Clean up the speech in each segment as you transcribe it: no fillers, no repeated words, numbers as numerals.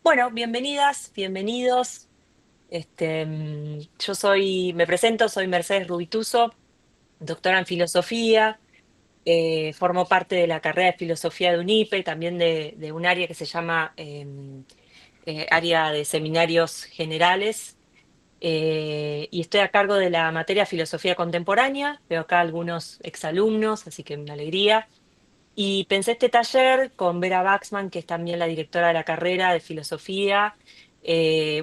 Bueno, bienvenidas, bienvenidos. Me presento, soy Mercedes Rubituso, doctora en filosofía. Formo parte de la carrera de filosofía de UNIPE, también de un área que se llama área de seminarios generales. Y estoy a cargo de la materia filosofía contemporánea. Veo acá algunos exalumnos, así que una alegría. Y pensé este taller con Vera Baxman, que es también la directora de la carrera de filosofía,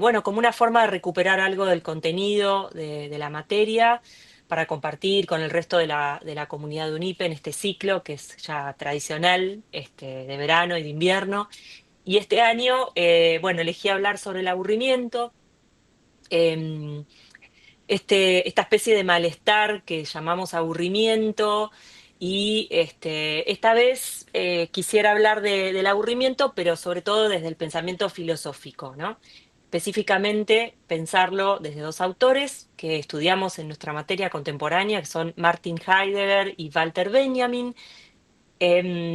bueno, como una forma de recuperar algo del contenido de la materia para compartir con el resto de la comunidad de UNIPE en este ciclo que es ya tradicional, de verano y de invierno. Y este año, bueno, elegí hablar sobre el aburrimiento. em, esta especie de malestar que llamamos aburrimiento. Y esta vez quisiera hablar del aburrimiento, pero sobre todo desde el pensamiento filosófico, ¿no? Específicamente pensarlo desde dos autores que estudiamos en nuestra materia contemporánea, que son Martin Heidegger y Walter Benjamin.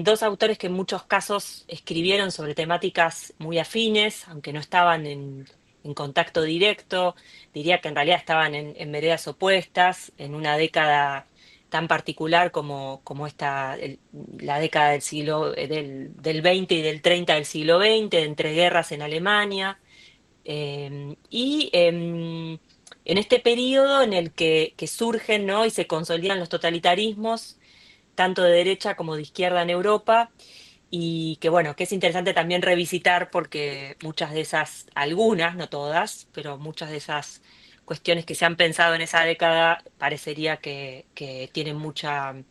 Dos autores que en muchos casos escribieron sobre temáticas muy afines, aunque no estaban en contacto directo. Diría que en realidad estaban en veredas opuestas, en una década tan particular como la década del 20 y del 30 del siglo XX, de entreguerras en Alemania. En este periodo en el que surgen, ¿no? Y se consolidan los totalitarismos tanto de derecha como de izquierda en Europa, y que bueno, que es interesante también revisitar porque muchas de esas, algunas, no todas, pero muchas de esas cuestiones que se han pensado en esa década parecería que tienen mucho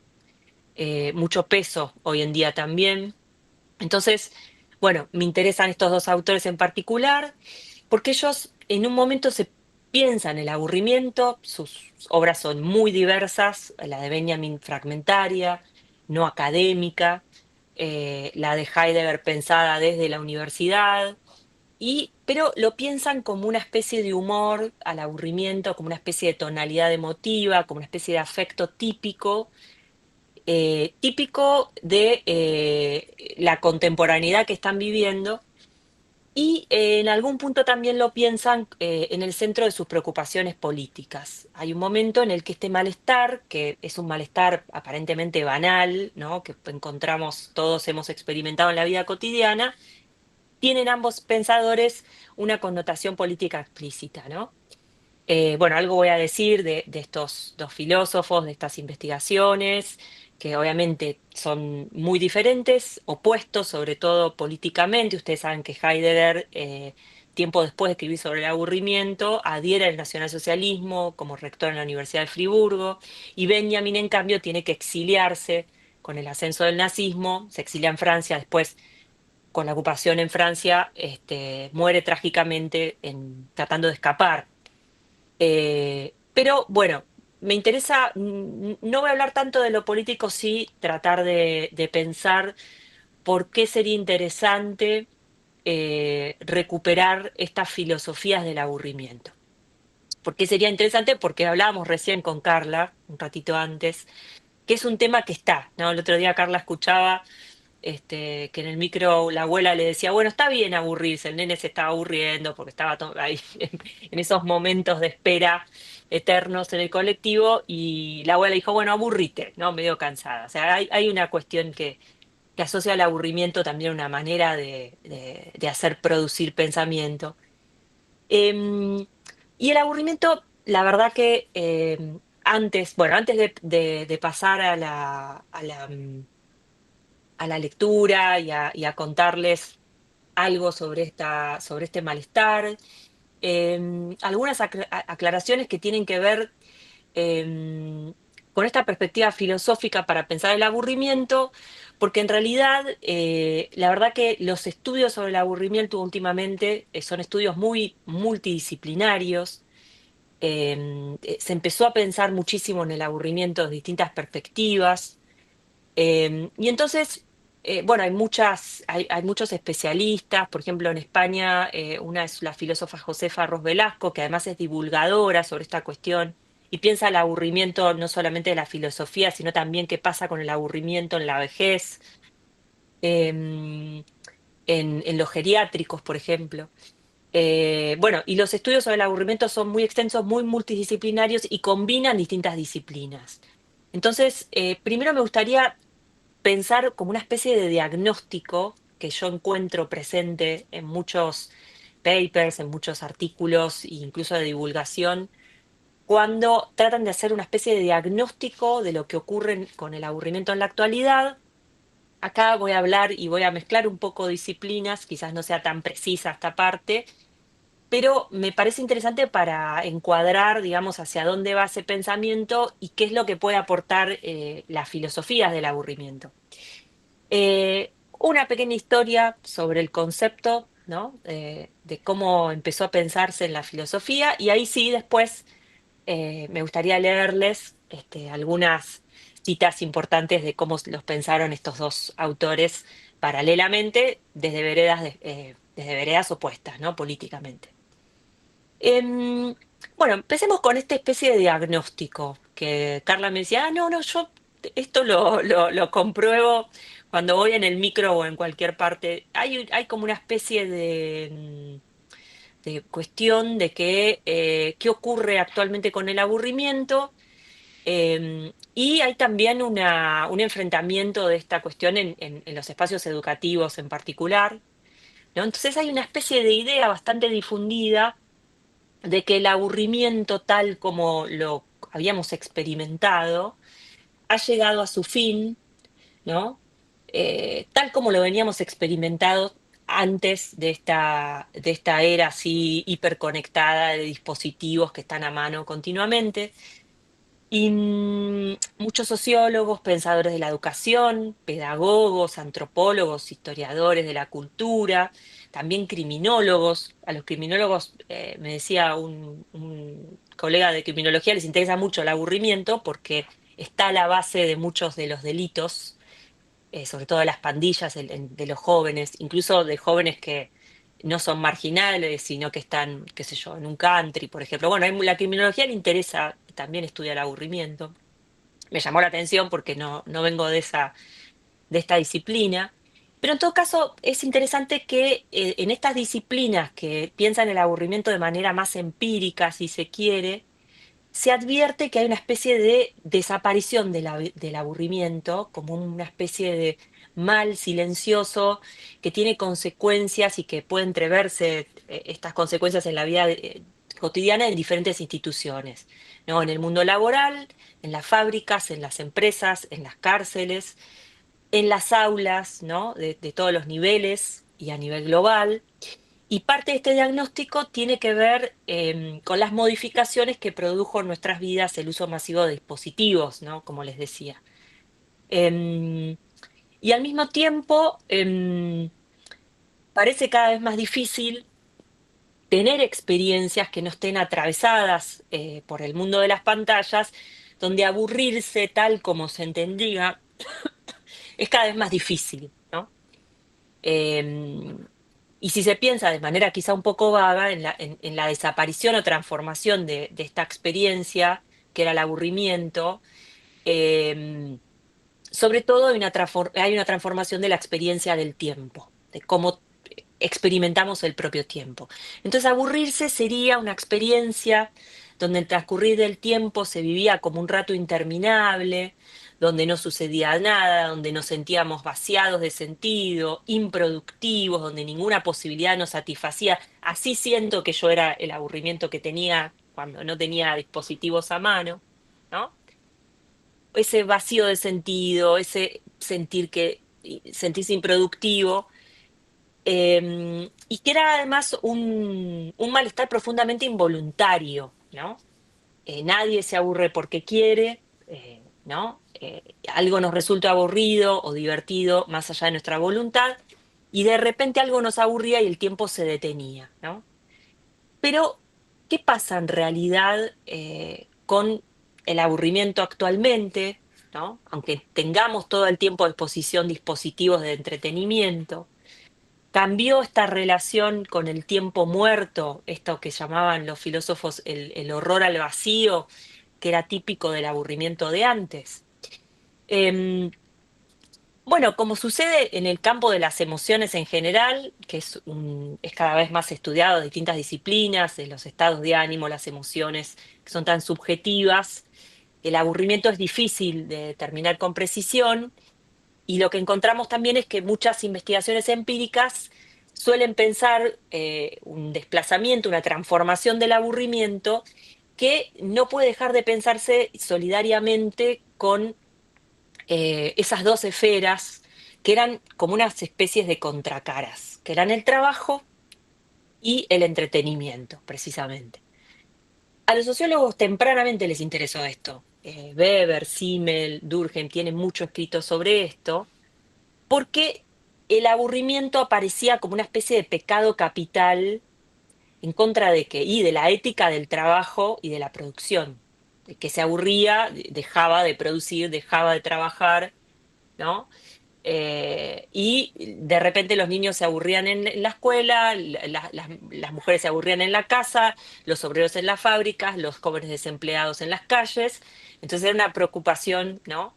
peso hoy en día también. Entonces, bueno, me interesan estos dos autores en particular porque ellos en un momento se piensan el aburrimiento. Sus obras son muy diversas, la de Benjamin fragmentaria, no académica, la de Heidegger pensada desde la universidad. Pero lo piensan como una especie de humor al aburrimiento, como una especie de tonalidad emotiva, como una especie de afecto típico de la contemporaneidad que están viviendo. Y en algún punto también lo piensan en el centro de sus preocupaciones políticas. Hay un momento en el que este malestar, que es un malestar aparentemente banal, ¿no? Que encontramos, todos hemos experimentado en la vida cotidiana, tienen ambos pensadores una connotación política explícita, ¿no? Bueno, algo voy a decir de estos dos filósofos, de estas investigaciones, que obviamente son muy diferentes, opuestos, sobre todo políticamente. Ustedes saben que Heidegger, tiempo después de escribir sobre el aburrimiento, adhiere al nacionalsocialismo como rector en la Universidad de Friburgo, y Benjamin, en cambio, tiene que exiliarse con el ascenso del nazismo. Se exilia en Francia, después con la ocupación en Francia, muere trágicamente tratando de escapar. Pero bueno, me interesa, no voy a hablar tanto de lo político, sí tratar de pensar por qué sería interesante recuperar estas filosofías del aburrimiento. ¿Por qué sería interesante? Porque hablábamos recién con Carla, un ratito antes, que es un tema que está, ¿no? El otro día Carla escuchaba que en el micro la abuela le decía, bueno, está bien aburrirse, el nene se estaba aburriendo porque estaba ahí en esos momentos de espera eternos en el colectivo, y la abuela dijo, bueno, aburrite, ¿no? Medio cansada. O sea, hay una cuestión que asocia al aburrimiento también a una manera de hacer producir pensamiento. Em, y el aburrimiento, la verdad que antes de pasar a la lectura y a contarles algo sobre este malestar. Algunas aclaraciones que tienen que ver con esta perspectiva filosófica para pensar el aburrimiento, porque en realidad la verdad que los estudios sobre el aburrimiento últimamente son estudios muy multidisciplinarios. Se empezó a pensar muchísimo en el aburrimiento desde distintas perspectivas. Y entonces, bueno, hay muchos especialistas. Por ejemplo, en España, una es la filósofa Josefa Ros Velasco, que además es divulgadora sobre esta cuestión y piensa el aburrimiento no solamente de la filosofía, sino también qué pasa con el aburrimiento en la vejez. Em, en los geriátricos, por ejemplo. Bueno, y los estudios sobre el aburrimiento son muy extensos, muy multidisciplinarios y combinan distintas disciplinas. Entonces, primero me gustaría pensar como una especie de diagnóstico que yo encuentro presente en muchos papers, en muchos artículos, e incluso de divulgación, cuando tratan de hacer una especie de diagnóstico de lo que ocurre con el aburrimiento en la actualidad. Acá voy a hablar y voy a mezclar un poco disciplinas, quizás no sea tan precisa esta parte, pero me parece interesante para encuadrar, digamos, hacia dónde va ese pensamiento y qué es lo que puede aportar las filosofías del aburrimiento. Una pequeña historia sobre el concepto, ¿no? De cómo empezó a pensarse en la filosofía y ahí sí, después me gustaría leerles algunas citas importantes de cómo los pensaron estos dos autores paralelamente desde veredas opuestas, ¿no? Políticamente. Em, bueno, empecemos con esta especie de diagnóstico que Carla me decía, no, no, yo esto lo compruebo cuando voy en el micro o en cualquier parte. Hay como una especie de cuestión de que qué ocurre actualmente con el aburrimiento. Y hay también un enfrentamiento de esta cuestión en los espacios educativos en particular, ¿no? Entonces hay una especie de idea bastante difundida de que el aburrimiento tal como lo habíamos experimentado ha llegado a su fin, ¿no? Tal como lo veníamos experimentado antes de esta era así hiperconectada de dispositivos que están a mano continuamente. Y muchos sociólogos, pensadores de la educación, pedagogos, antropólogos, historiadores de la cultura, también criminólogos. A los criminólogos, me decía un colega de criminología, les interesa mucho el aburrimiento porque está a la base de muchos de los delitos, sobre todo de las pandillas, de los jóvenes, incluso de jóvenes que no son marginales, sino que están, qué sé yo, en un country, por ejemplo. Bueno, la criminología le interesa también estudiar el aburrimiento. Me llamó la atención porque no vengo de esta disciplina. Pero en todo caso, es interesante que en estas disciplinas que piensan el aburrimiento de manera más empírica, si se quiere, se advierte que hay una especie de desaparición del aburrimiento, como una especie de mal silencioso que tiene consecuencias y que puede entreverse estas consecuencias en la vida cotidiana en diferentes instituciones, ¿no? En el mundo laboral, en las fábricas, en las empresas, en las cárceles, en las aulas, ¿no? De todos los niveles y a nivel global. Y parte de este diagnóstico tiene que ver con las modificaciones que produjo en nuestras vidas el uso masivo de dispositivos, ¿no? Como les decía. Em, y al mismo tiempo, parece cada vez más difícil tener experiencias que no estén atravesadas por el mundo de las pantallas, donde aburrirse tal como se entendía es cada vez más difícil, ¿no? Em, y si se piensa de manera quizá un poco vaga en la desaparición o transformación de esta experiencia, que era el aburrimiento, em, sobre todo hay una transformación de la experiencia del tiempo, de cómo experimentamos el propio tiempo. Entonces, aburrirse sería una experiencia donde el transcurrir del tiempo se vivía como un rato interminable, donde no sucedía nada, donde nos sentíamos vaciados de sentido, improductivos, donde ninguna posibilidad nos satisfacía. Así siento que yo era el aburrimiento que tenía cuando no tenía dispositivos a mano, ¿no? Ese vacío de sentido, ese sentirse improductivo, y que era además un malestar profundamente involuntario, ¿no? Nadie se aburre porque quiere, ¿no? Algo nos resulta aburrido o divertido más allá de nuestra voluntad, y de repente algo nos aburría y el tiempo se detenía, ¿no? Pero, ¿qué pasa en realidad con el aburrimiento actualmente? ¿No? Aunque tengamos todo el tiempo a disposición dispositivos de entretenimiento, cambió esta relación con el tiempo muerto, esto que llamaban los filósofos el horror al vacío, que era típico del aburrimiento de antes. Em, Bueno, como sucede en el campo de las emociones en general, que es cada vez más estudiado en distintas disciplinas, de los estados de ánimo, las emociones que son tan subjetivas, el aburrimiento es difícil de determinar con precisión y lo que encontramos también es que muchas investigaciones empíricas suelen pensar un desplazamiento, una transformación del aburrimiento que no puede dejar de pensarse solidariamente con esas dos esferas que eran como unas especies de contracaras, que eran el trabajo y el entretenimiento, precisamente. A los sociólogos tempranamente les interesó esto. Weber, Simmel, Durkheim tienen mucho escrito sobre esto, porque el aburrimiento aparecía como una especie de pecado capital en contra de qué, y de la ética del trabajo y de la producción. El que se aburría dejaba de producir, dejaba de trabajar, ¿no? Y de repente los niños se aburrían en la escuela, las mujeres se aburrían en la casa, los obreros en las fábricas, los jóvenes desempleados en las calles. Entonces era una preocupación, ¿no?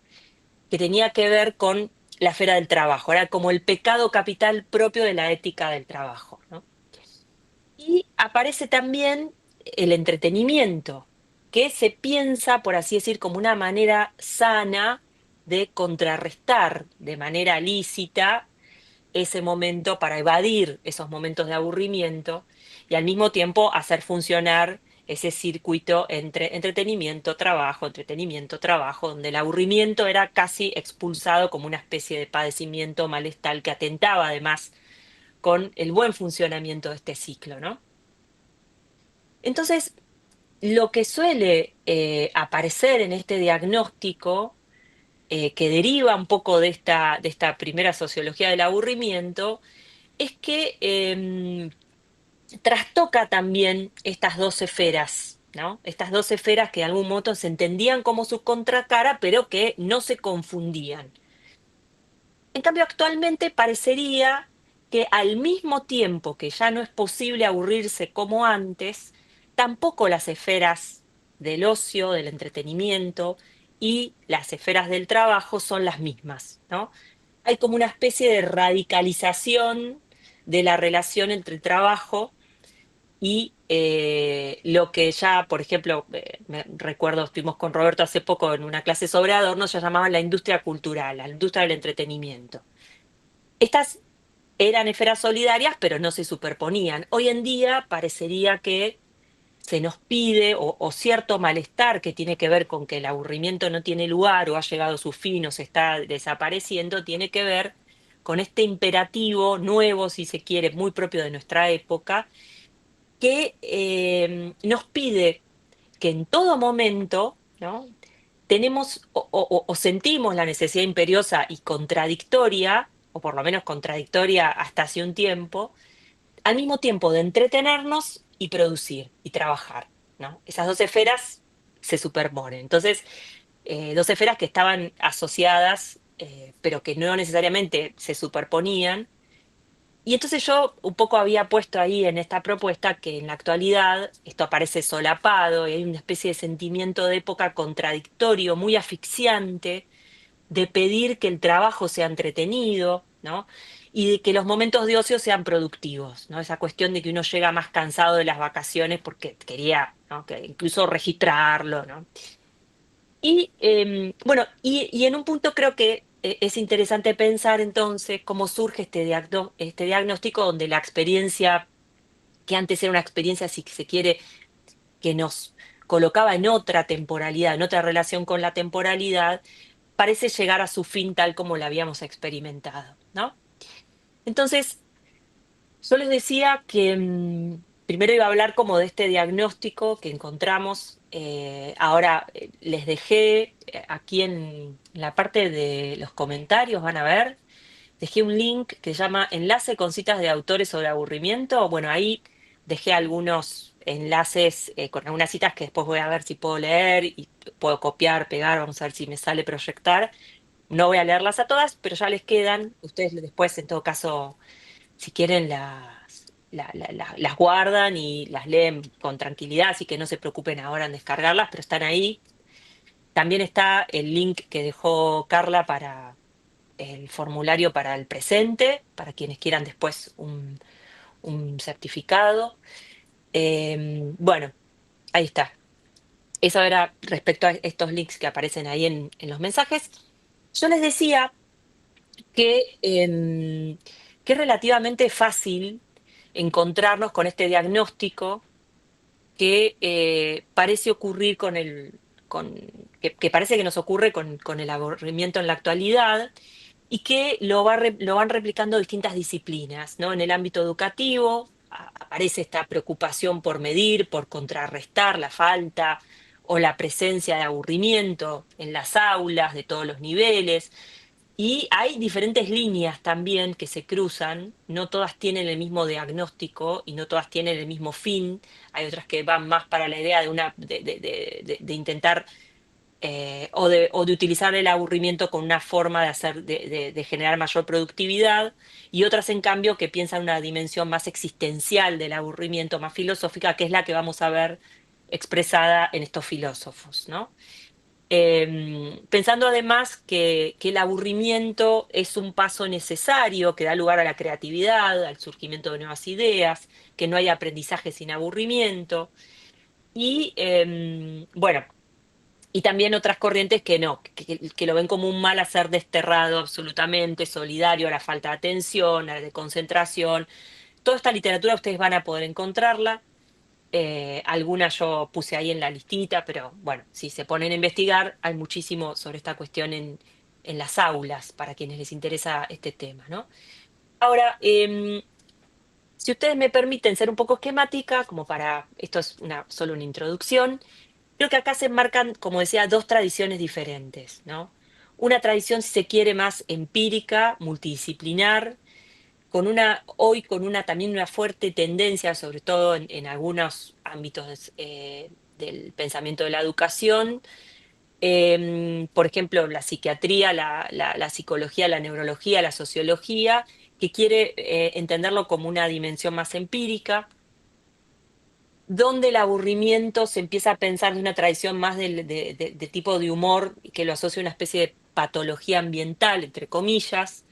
Que tenía que ver con la esfera del trabajo, era como el pecado capital propio de la ética del trabajo, ¿no? Y aparece también el entretenimiento, que se piensa, por así decir, como una manera sana de contrarrestar de manera lícita ese momento para evadir esos momentos de aburrimiento y al mismo tiempo hacer funcionar ese circuito entre entretenimiento, trabajo, donde el aburrimiento era casi expulsado como una especie de padecimiento malestar que atentaba además con el buen funcionamiento de este ciclo, ¿no? Entonces, lo que suele aparecer en este diagnóstico, que deriva un poco de esta primera sociología del aburrimiento, es que trastoca también estas dos esferas, ¿no? Estas dos esferas que de algún modo se entendían como su contracara, pero que no se confundían. En cambio, actualmente parecería que al mismo tiempo que ya no es posible aburrirse como antes, tampoco las esferas del ocio, del entretenimiento y las esferas del trabajo son las mismas, ¿no? Hay como una especie de radicalización de la relación entre el trabajo y lo que ya, por ejemplo, me recuerdo, estuvimos con Roberto hace poco en una clase sobre Adorno, se llamaba la industria cultural, la industria del entretenimiento. Estas eran esferas solidarias, pero no se superponían. Hoy en día parecería que se nos pide, o cierto malestar que tiene que ver con que el aburrimiento no tiene lugar o ha llegado a su fin o se está desapareciendo, tiene que ver con este imperativo nuevo, si se quiere, muy propio de nuestra época, que nos pide que en todo momento, ¿no? Tenemos o sentimos la necesidad imperiosa y contradictoria, o por lo menos contradictoria hasta hace un tiempo, al mismo tiempo de entretenernos y producir y trabajar, ¿no? Esas dos esferas se superponen. Entonces, dos esferas que estaban asociadas, pero que no necesariamente se superponían. Y entonces yo un poco había puesto ahí en esta propuesta que en la actualidad esto aparece solapado y hay una especie de sentimiento de época contradictorio, muy asfixiante, de pedir que el trabajo sea entretenido, ¿no? Y de que los momentos de ocio sean productivos, ¿no? Esa cuestión de que uno llega más cansado de las vacaciones porque quería, ¿no? Que incluso registrarlo, ¿no? Y bueno, y en un punto creo que es interesante pensar entonces cómo surge este diagnóstico donde la experiencia, que antes era una experiencia, si se quiere, que nos colocaba en otra temporalidad, en otra relación con la temporalidad, parece llegar a su fin tal como la habíamos experimentado, ¿no? Entonces, yo les decía que primero iba a hablar como de este diagnóstico que encontramos. Ahora les dejé aquí en la parte de los comentarios, van a ver, dejé un link que se llama Enlace con citas de autores sobre aburrimiento. Bueno, ahí dejé algunos enlaces con algunas citas que después voy a ver si puedo leer y puedo copiar, pegar, vamos a ver si me sale proyectar. No voy a leerlas a todas, pero ya les quedan. Ustedes después, en todo caso, si quieren, las guardan y las leen con tranquilidad, así que no se preocupen ahora en descargarlas, pero están ahí. También está el link que dejó Carla para el formulario para el presente, para quienes quieran después un certificado. Bueno, ahí está. Eso era respecto a estos links que aparecen ahí en los mensajes. Yo les decía que es relativamente fácil encontrarnos con este diagnóstico que parece ocurrir que parece que nos ocurre con el aburrimiento en la actualidad y que lo van replicando distintas disciplinas, ¿no? En el ámbito educativo aparece esta preocupación por medir, por contrarrestar la falta o la presencia de aburrimiento en las aulas de todos los niveles. Y hay diferentes líneas también que se cruzan, no todas tienen el mismo diagnóstico y no todas tienen el mismo fin. Hay otras que van más para la idea de intentar o de utilizar el aburrimiento con una forma de hacer, de generar mayor productividad, y otras, en cambio, que piensan una dimensión más existencial del aburrimiento, más filosófica, que es la que vamos a ver expresada en estos filósofos, ¿no? Pensando además que el aburrimiento es un paso necesario que da lugar a la creatividad, al surgimiento de nuevas ideas, que no hay aprendizaje sin aburrimiento. Y bueno, y también otras corrientes que no, que lo ven como un mal a ser desterrado absolutamente, solidario a la falta de atención, a la de concentración. Toda esta literatura ustedes van a poder encontrarla. Alguna yo puse ahí en la listita, pero bueno, si se ponen a investigar, hay muchísimo sobre esta cuestión en las aulas para quienes les interesa este tema, ¿no? Ahora, si ustedes me permiten ser un poco esquemática, como para, esto es solo una introducción, creo que acá se enmarcan, como decía, dos tradiciones diferentes, ¿no? Una tradición, si se quiere, más empírica, multidisciplinar, hoy con también una fuerte tendencia, sobre todo en algunos ámbitos del pensamiento de la educación, por ejemplo, la psiquiatría, la psicología, la neurología, la sociología, que quiere entenderlo como una dimensión más empírica, donde el aburrimiento se empieza a pensar de una tradición más de tipo de humor, que lo asocia a una especie de patología ambiental, entre comillas,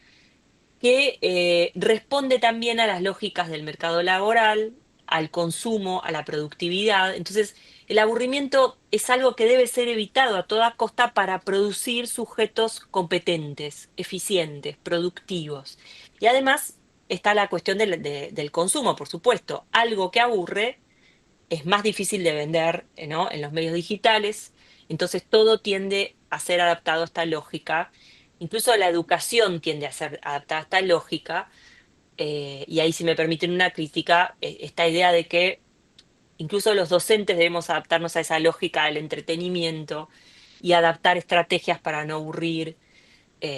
que responde también a las lógicas del mercado laboral, al consumo, a la productividad. Entonces, el aburrimiento es algo que debe ser evitado a toda costa para producir sujetos competentes, eficientes, productivos. Y además está la cuestión del consumo, por supuesto. Algo que aburre es más difícil de vender, ¿no? En los medios digitales. Entonces todo tiende a ser adaptado a esta lógica. Incluso la educación tiende a ser adaptada a esta lógica. Y ahí, si me permiten una crítica, esta idea de que incluso los docentes debemos adaptarnos a esa lógica del entretenimiento y adaptar estrategias para no aburrir,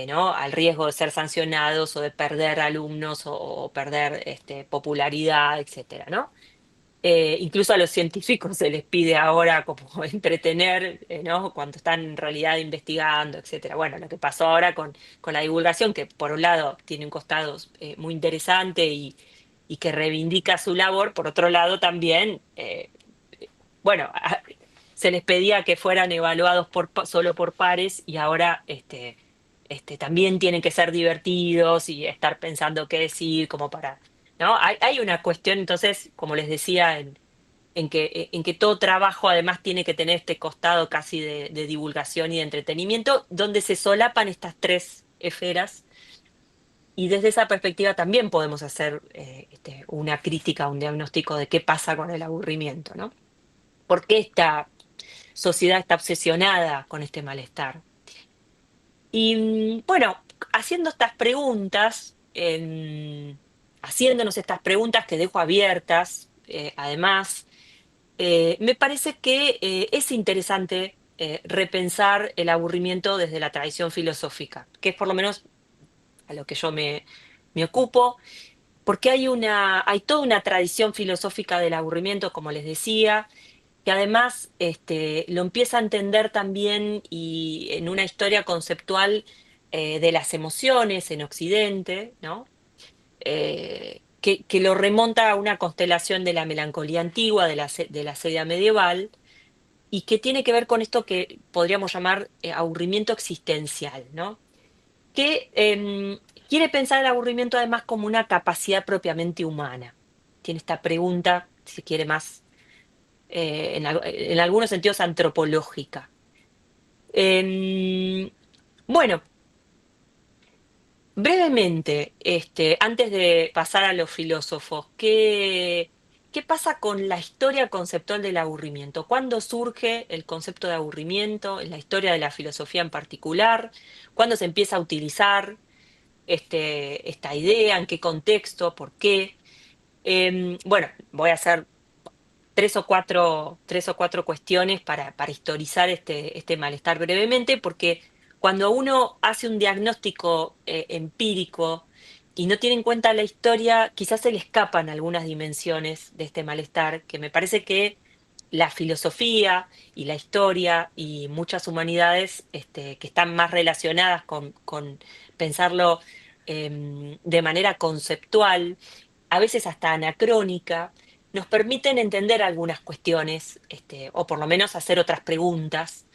¿no? Al riesgo de ser sancionados o de perder alumnos o perder popularidad, etcétera, ¿no? Incluso a los científicos se les pide ahora como entretener, ¿no? Cuando están en realidad investigando, etcétera. Bueno, lo que pasó ahora con la divulgación, que por un lado tiene un costado muy interesante y que reivindica su labor, por otro lado también, bueno, se les pedía que fueran evaluados solo por pares, y ahora también tienen que ser divertidos y estar pensando qué decir, como para, ¿no? Hay una cuestión, entonces, como les decía, en que todo trabajo además tiene que tener este costado casi de divulgación y de entretenimiento, donde se solapan estas tres esferas. Y desde esa perspectiva también podemos hacer una crítica, un diagnóstico de qué pasa con el aburrimiento, ¿no? ¿Por qué esta sociedad está obsesionada con este malestar? Y bueno, haciendo estas preguntas, haciéndonos estas preguntas que dejo abiertas, además, me parece que es interesante repensar el aburrimiento desde la tradición filosófica, que es por lo menos a lo que yo me ocupo, porque hay toda una tradición filosófica del aburrimiento, como les decía, que además lo empieza a entender también y en una historia conceptual de las emociones en Occidente, ¿no? Que lo remonta a una constelación de la melancolía antigua, de la Sedia medieval, y que tiene que ver con esto que podríamos llamar aburrimiento existencial, ¿no? que quiere pensar el aburrimiento además como una capacidad propiamente humana. Tiene esta pregunta, si quiere más, en algunos sentidos antropológica. Em, bueno, brevemente, antes de pasar a los filósofos, ¿qué pasa con la historia conceptual del aburrimiento? ¿Cuándo surge el concepto de aburrimiento en la historia de la filosofía en particular? ¿Cuándo se empieza a utilizar esta idea? ¿En qué contexto? ¿Por qué? Bueno, voy a hacer tres o cuatro cuestiones para historizar este malestar brevemente, porque cuando uno hace un diagnóstico empírico y no tiene en cuenta la historia, quizás se le escapan algunas dimensiones de este malestar, que me parece que la filosofía y la historia y muchas humanidades que están más relacionadas con pensarlo de manera conceptual, a veces hasta anacrónica, nos permiten entender algunas cuestiones, o por lo menos hacer otras preguntas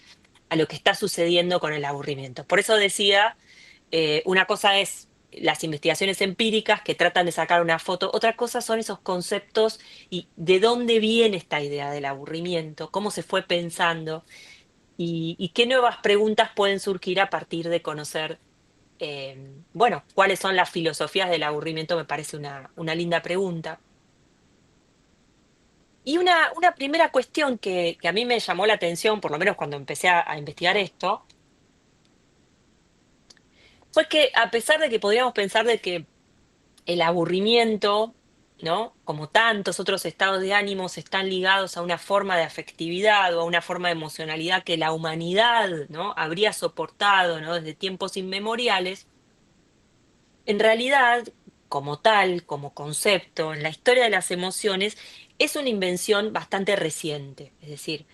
a lo que está sucediendo con el aburrimiento. Por eso decía, una cosa es las investigaciones empíricas que tratan de sacar una foto, otra cosa son esos conceptos y de dónde viene esta idea del aburrimiento, cómo se fue pensando y qué nuevas preguntas pueden surgir a partir de conocer, bueno, cuáles son las filosofías del aburrimiento, me parece una linda pregunta. Y una primera cuestión que a mí me llamó la atención, por lo menos cuando empecé a investigar esto, fue que a pesar de que podríamos pensar de que el aburrimiento, ¿no? Como tantos otros estados de ánimos están ligados a una forma de afectividad o a una forma de emocionalidad que la humanidad, ¿no? Habría soportado, ¿no? Desde tiempos inmemoriales, en realidad, como tal, como concepto, en la historia de las emociones, es una invención bastante reciente. Es decir,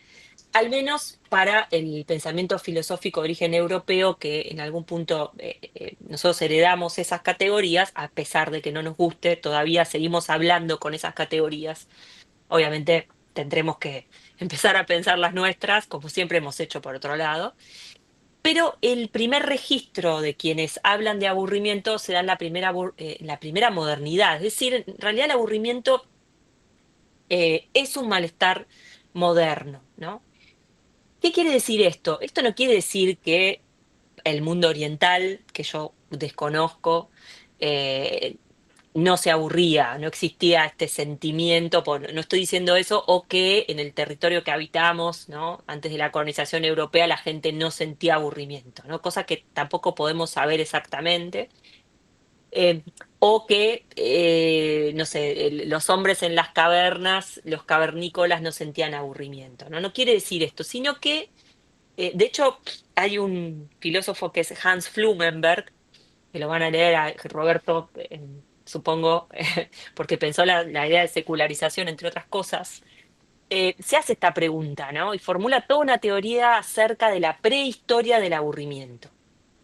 al menos para el pensamiento filosófico de origen europeo, que en algún punto nosotros heredamos esas categorías, a pesar de que no nos guste, todavía seguimos hablando con esas categorías. Obviamente tendremos que empezar a pensar las nuestras, como siempre hemos hecho por otro lado. Pero el primer registro de quienes hablan de aburrimiento se da en la primera modernidad. Es decir, en realidad el aburrimiento es un malestar moderno, ¿no? ¿Qué quiere decir esto? Esto no quiere decir que el mundo oriental, que yo desconozco, eh, no se aburría, no existía este sentimiento, no estoy diciendo eso, o que en el territorio que habitamos, ¿no? Antes de la colonización europea, la gente no sentía aburrimiento, ¿no? Cosa que tampoco podemos saber exactamente. Eh, o que, no sé, los hombres en las cavernas, los cavernícolas no sentían aburrimiento, ¿no? No quiere decir esto, sino que de hecho, hay un filósofo que es Hans Blumenberg, que lo van a leer a Roberto, supongo, porque pensó la idea de secularización, entre otras cosas. Se hace esta pregunta, ¿no? Y formula toda una teoría acerca de la prehistoria del aburrimiento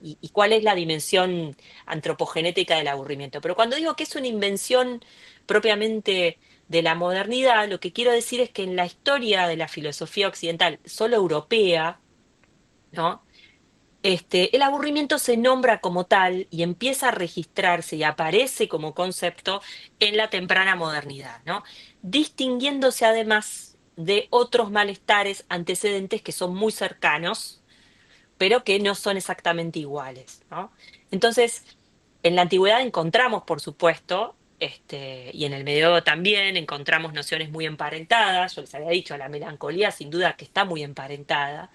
y cuál es la dimensión antropogenética del aburrimiento. Pero cuando digo que es una invención propiamente de la modernidad, lo que quiero decir es que en la historia de la filosofía occidental, solo europea, ¿no? El aburrimiento se nombra como tal y empieza a registrarse y aparece como concepto en la temprana modernidad, ¿no? Distinguiéndose además de otros malestares antecedentes que son muy cercanos, pero que no son exactamente iguales, ¿no? Entonces, en la antigüedad encontramos, por supuesto, y en el medioevo también encontramos nociones muy emparentadas. Yo les había dicho, la melancolía sin duda que está muy emparentada.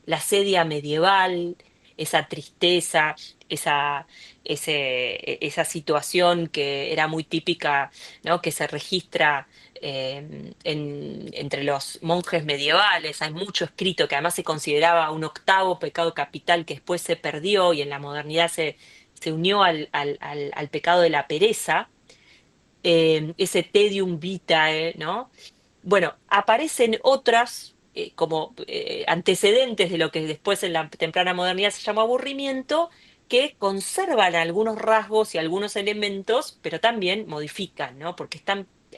La sedia medieval, esa tristeza, esa, esa situación que era muy típica, ¿no? Que se registra entre los monjes medievales. Hay mucho escrito que además se consideraba un octavo pecado capital que después se perdió y en la modernidad se unió al pecado de la pereza, ese tedium vitae, ¿no? Bueno, aparecen otras como antecedentes de lo que después en la temprana modernidad se llama aburrimiento, que conservan algunos rasgos y algunos elementos, pero también modifican, ¿no? Porque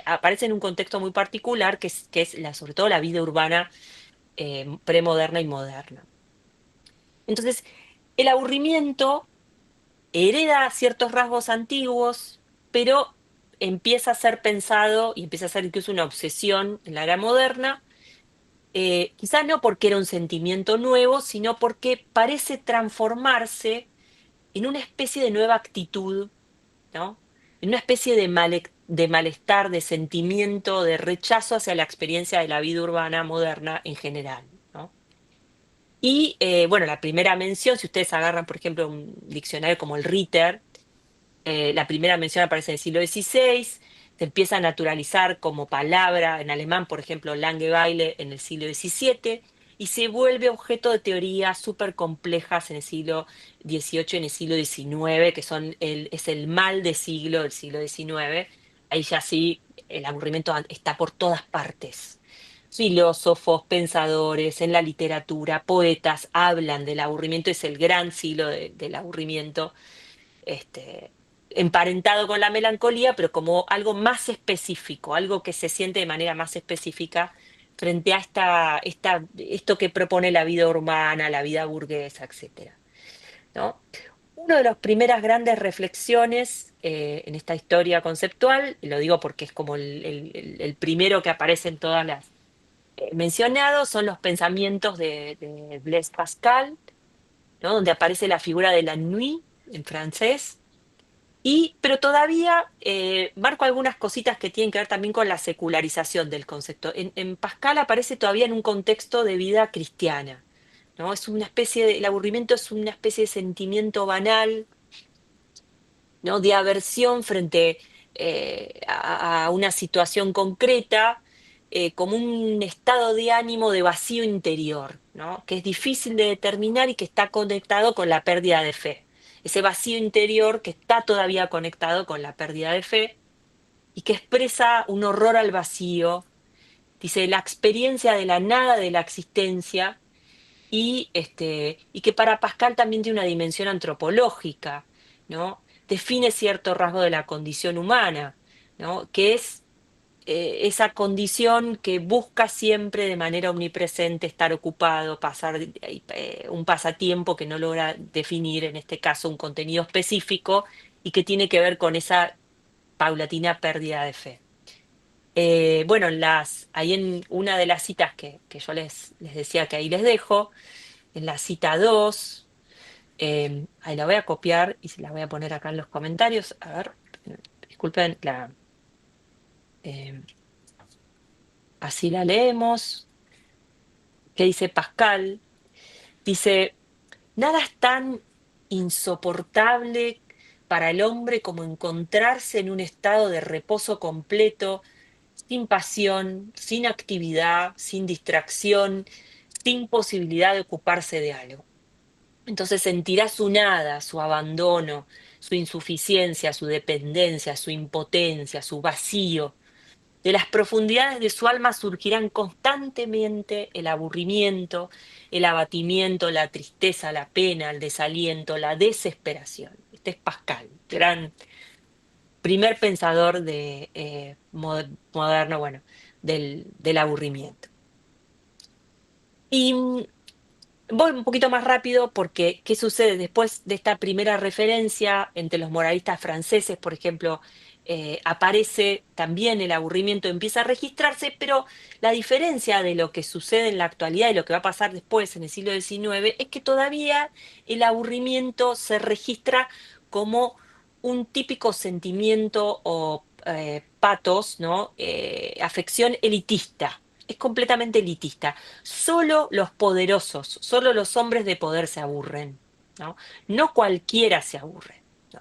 aparecen en un contexto muy particular, que es sobre todo la vida urbana premoderna y moderna. Entonces, el aburrimiento hereda ciertos rasgos antiguos, pero empieza a ser pensado y empieza a ser incluso una obsesión en la era moderna, quizás no porque era un sentimiento nuevo, sino porque parece transformarse en una especie de nueva actitud, ¿no? En una especie de malestar, de sentimiento, de rechazo hacia la experiencia de la vida urbana moderna en general, ¿no? Y bueno, la primera mención, si ustedes agarran, por ejemplo, un diccionario como el Ritter, la primera mención aparece en el siglo XVI, se empieza a naturalizar como palabra en alemán, por ejemplo, Langeweile en el siglo XVII, y se vuelve objeto de teorías súper complejas en el siglo XVIII y en el siglo XIX, que es el mal de siglo del siglo XIX. Ahí ya sí, el aburrimiento está por todas partes. Filósofos, pensadores, en la literatura, poetas hablan del aburrimiento, es el gran siglo del aburrimiento, este, emparentado con la melancolía, pero como algo más específico, algo que se siente de manera más específica frente a esto que propone la vida urbana, la vida burguesa, etcétera, ¿no? Una de las primeras grandes reflexiones en esta historia conceptual, y lo digo porque es como el primero que aparece en todas las mencionados, son los pensamientos de Blaise Pascal, ¿no? Donde aparece la figura de la nuit en francés, pero todavía marco algunas cositas que tienen que ver también con la secularización del concepto. En Pascal aparece todavía en un contexto de vida cristiana, ¿no? Es una especie el aburrimiento es una especie de sentimiento banal, ¿no? De aversión frente a una situación concreta, como un estado de ánimo de vacío interior, ¿no? Que es difícil de determinar y que está conectado con la pérdida de fe. Ese vacío interior que está todavía conectado con la pérdida de fe y que expresa un horror al vacío. Dice, la experiencia de la nada de la existencia y que para Pascal también tiene una dimensión antropológica, ¿no? Define cierto rasgo de la condición humana, ¿no? Que es esa condición que busca siempre de manera omnipresente estar ocupado, pasar un pasatiempo que no logra definir, en este caso, un contenido específico y que tiene que ver con esa paulatina pérdida de fe. Bueno, ahí en una de las citas que yo les decía que ahí les dejo, en la cita 2, ahí la voy a copiar y se la voy a poner acá en los comentarios. A ver, disculpen, eh, así la leemos. ¿Qué dice Pascal? Dice, nada es tan insoportable para el hombre como encontrarse en un estado de reposo completo, sin pasión, sin actividad, sin distracción, sin posibilidad de ocuparse de algo. Entonces sentirá su nada, su abandono, su insuficiencia, su dependencia, su impotencia, su vacío. De las profundidades de su alma surgirán constantemente el aburrimiento, el abatimiento, la tristeza, la pena, el desaliento, la desesperación. Este es Pascal, gran primer pensador moderno, bueno, del aburrimiento. Y voy un poquito más rápido porque, ¿qué sucede? Después de esta primera referencia entre los moralistas franceses, por ejemplo, aparece también el aburrimiento, empieza a registrarse, pero la diferencia de lo que sucede en la actualidad y lo que va a pasar después en el siglo XIX es que todavía el aburrimiento se registra como un típico sentimiento o patos, ¿no? Afección elitista. Es completamente elitista. Solo los poderosos, solo los hombres de poder se aburren, ¿no? No cualquiera se aburre, ¿no?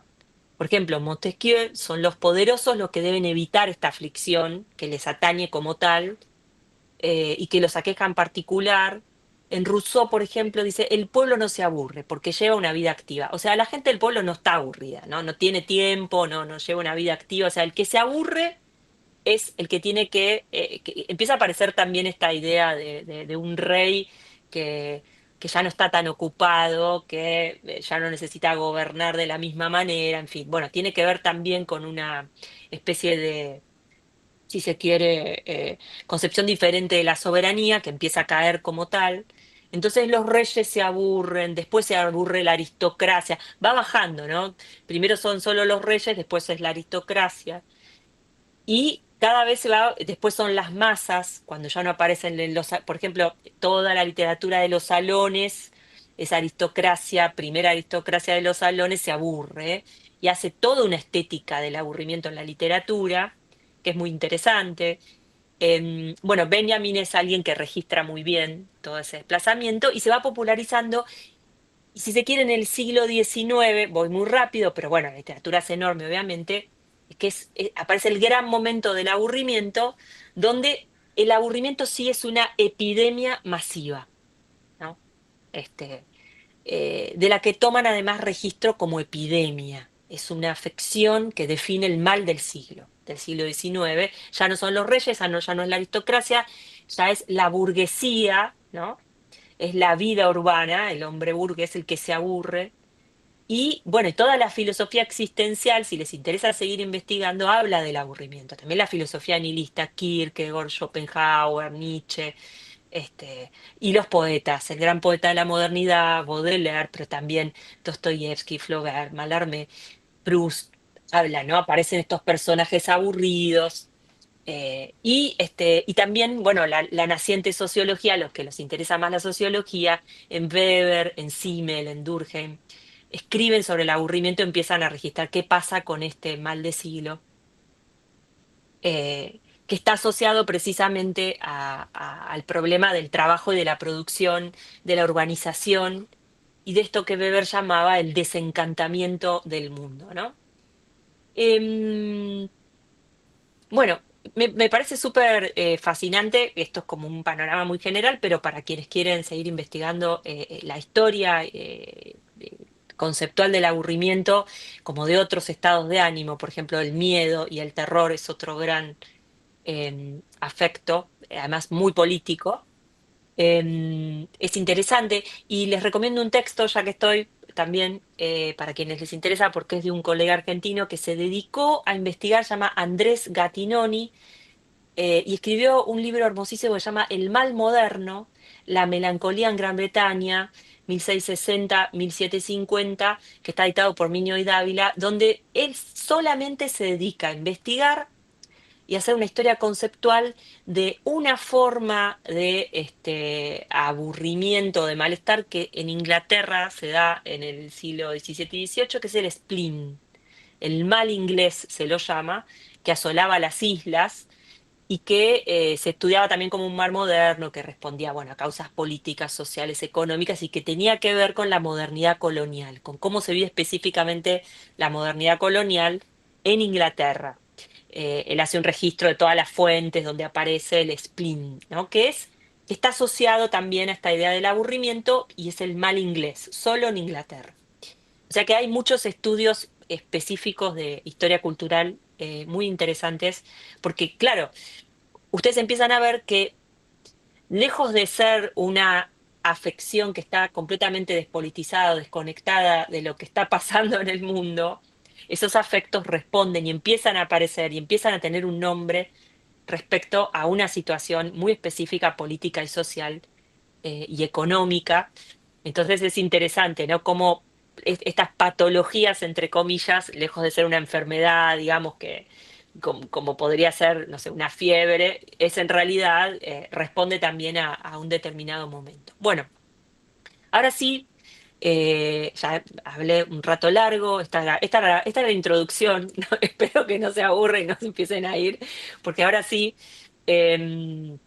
Por ejemplo, Montesquieu son los poderosos los que deben evitar esta aflicción que les atañe como tal y que los aqueja en particular. En Rousseau, por ejemplo, dice, el pueblo no se aburre porque lleva una vida activa. O sea, la gente del pueblo no está aburrida, ¿no? No tiene tiempo, no lleva una vida activa. O sea, el que se aburre es el que tiene que empieza a aparecer también esta idea de un rey que, que ya no está tan ocupado, que ya no necesita gobernar de la misma manera, en fin, bueno, tiene que ver también con una especie de, si se quiere, concepción diferente de la soberanía que empieza a caer como tal. Entonces los reyes se aburren, después se aburre la aristocracia, va bajando, ¿no? Primero son solo los reyes, después es la aristocracia. Y cada vez se va, después son las masas, cuando ya no aparecen en los, por ejemplo, toda la literatura de los salones, esa aristocracia, primera aristocracia de los salones, se aburre y hace toda una estética del aburrimiento en la literatura, que es muy interesante. Bueno, Benjamin es alguien que registra muy bien todo ese desplazamiento y se va popularizando. Y si se quiere, en el siglo XIX, voy muy rápido, pero bueno, la literatura es enorme, obviamente, aparece el gran momento del aburrimiento, donde el aburrimiento sí es una epidemia masiva, ¿no? Este, de la que toman además registro como epidemia. Es una afección que define el mal del siglo XIX. Ya no son los reyes, ya no es la aristocracia, ya es la burguesía, ¿no? Es la vida urbana, el hombre burgués el que se aburre. Y bueno, y toda la filosofía existencial, si les interesa seguir investigando, habla del aburrimiento. También la filosofía nihilista, Kierkegaard, Schopenhauer, Nietzsche, y los poetas, el gran poeta de la modernidad, Baudelaire, pero también Dostoyevsky, Flaubert, Mallarmé, Proust, habla, ¿no? Aparecen estos personajes aburridos. Y también, bueno, la naciente sociología, a los que les interesa más la sociología, en Weber, en Simmel, en Durkheim, escriben sobre el aburrimiento, empiezan a registrar qué pasa con este mal de siglo, que está asociado precisamente al problema del trabajo y de la producción, de la urbanización y de esto que Weber llamaba el desencantamiento del mundo, ¿no? Em, Bueno, me parece súper fascinante, esto es como un panorama muy general, pero para quienes quieren seguir investigando la historia conceptual del aburrimiento, como de otros estados de ánimo, por ejemplo, el miedo y el terror es otro gran afecto, además muy político. Es interesante y les recomiendo un texto, ya que estoy también, para quienes les interesa, porque es de un colega argentino que se dedicó a investigar, se llama Andrés Gattinoni, y escribió un libro hermosísimo que se llama El mal moderno, la melancolía en Gran Bretaña, 1660-1750, que está editado por Miño y Dávila, donde él solamente se dedica a investigar y hacer una historia conceptual de una forma de aburrimiento, de malestar que en Inglaterra se da en el siglo XVII y XVIII, que es el spleen. El mal inglés se lo llama, que asolaba las islas y que se estudiaba también como un mar moderno que respondía, bueno, a causas políticas, sociales, económicas y que tenía que ver con la modernidad colonial, con cómo se vive específicamente la modernidad colonial en Inglaterra. Él hace un registro de todas las fuentes donde aparece el spleen, ¿no? Que está asociado también a esta idea del aburrimiento y es el mal inglés, solo en Inglaterra. O sea que hay muchos estudios específicos de historia cultural muy interesantes, porque claro, ustedes empiezan a ver que lejos de ser una afección que está completamente despolitizada o desconectada de lo que está pasando en el mundo, esos afectos responden y empiezan a aparecer y empiezan a tener un nombre respecto a una situación muy específica política y social y económica. Entonces es interesante, ¿no? Cómo estas patologías, entre comillas, lejos de ser una enfermedad, digamos que como podría ser, no sé, una fiebre, es en realidad, responde también a un determinado momento. Bueno, ahora sí, ya hablé un rato largo, esta era la introducción, ¿no? Espero que no se aburren y no se empiecen a ir, porque eh,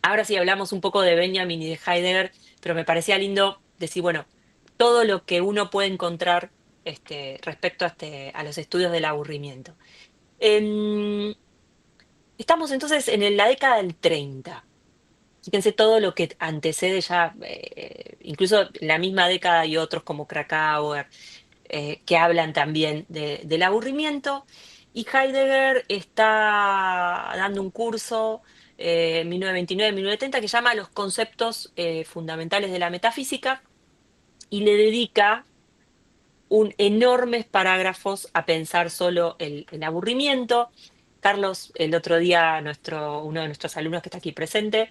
ahora sí hablamos un poco de Benjamin y de Heidegger, pero me parecía lindo decir, bueno, todo lo que uno puede encontrar respecto a los estudios del aburrimiento. Em, Estamos entonces en la década del 30. Fíjense todo lo que antecede ya, incluso en la misma década hay otros como Krakauer, que hablan también del aburrimiento. Y Heidegger está dando un curso en 1929-1930 que llama Los conceptos fundamentales de la metafísica y le dedica enormes parágrafos a pensar solo el aburrimiento. Carlos, el otro día, uno de nuestros alumnos que está aquí presente,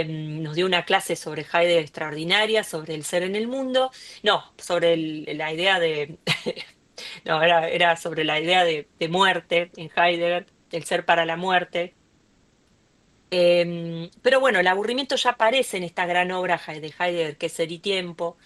nos dio una clase sobre Heidegger extraordinaria, sobre el ser en el mundo. No, sobre la idea de, no, era sobre la idea de muerte en Heidegger, el ser para la muerte. Pero bueno, el aburrimiento ya aparece en esta gran obra de Heidegger, que es Ser y Tiempo,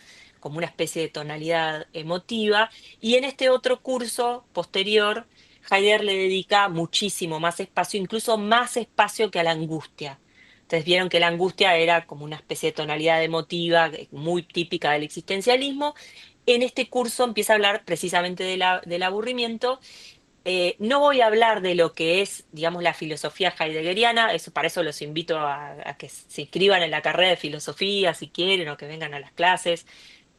como una especie de tonalidad emotiva, y en este otro curso posterior, Heidegger le dedica muchísimo más espacio, incluso más espacio que a la angustia. Entonces vieron que la angustia era como una especie de tonalidad emotiva muy típica del existencialismo. En este curso empieza a hablar precisamente del aburrimiento. No voy a hablar de lo que es, digamos, la filosofía heideggeriana, eso, para eso los invito a que se inscriban en la carrera de filosofía si quieren o que vengan a las clases.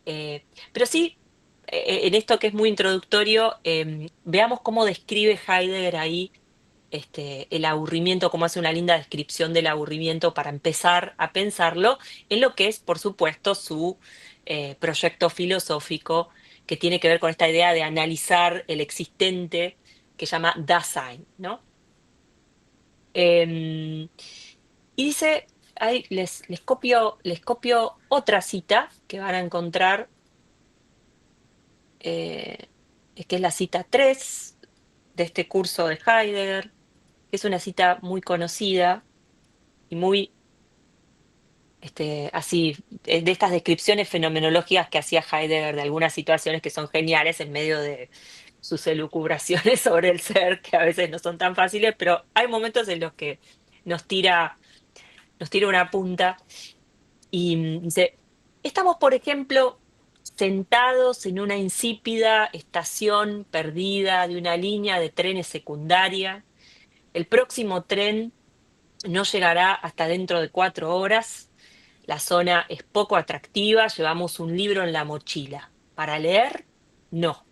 Pero sí, en esto que es muy introductorio, veamos cómo describe Heidegger ahí el aburrimiento, cómo hace una linda descripción del aburrimiento para empezar a pensarlo en lo que es, por supuesto, su proyecto filosófico, que tiene que ver con esta idea de analizar el existente, que llama Dasein, ¿no? Y dice, ahí les copio otra cita que van a encontrar, eh, que es la cita 3 de este curso de Heidegger, que es una cita muy conocida y muy así, de estas descripciones fenomenológicas que hacía Heidegger de algunas situaciones que son geniales en medio de sus elucubraciones sobre el ser, que a veces no son tan fáciles, pero hay momentos en los que nos tira, nos tira una punta y dice, estamos, por ejemplo, sentados en una insípida estación perdida de una línea de trenes secundaria. El próximo tren no llegará hasta dentro de 4 horas. La zona es poco atractiva, llevamos un libro en la mochila. ¿Para leer? No.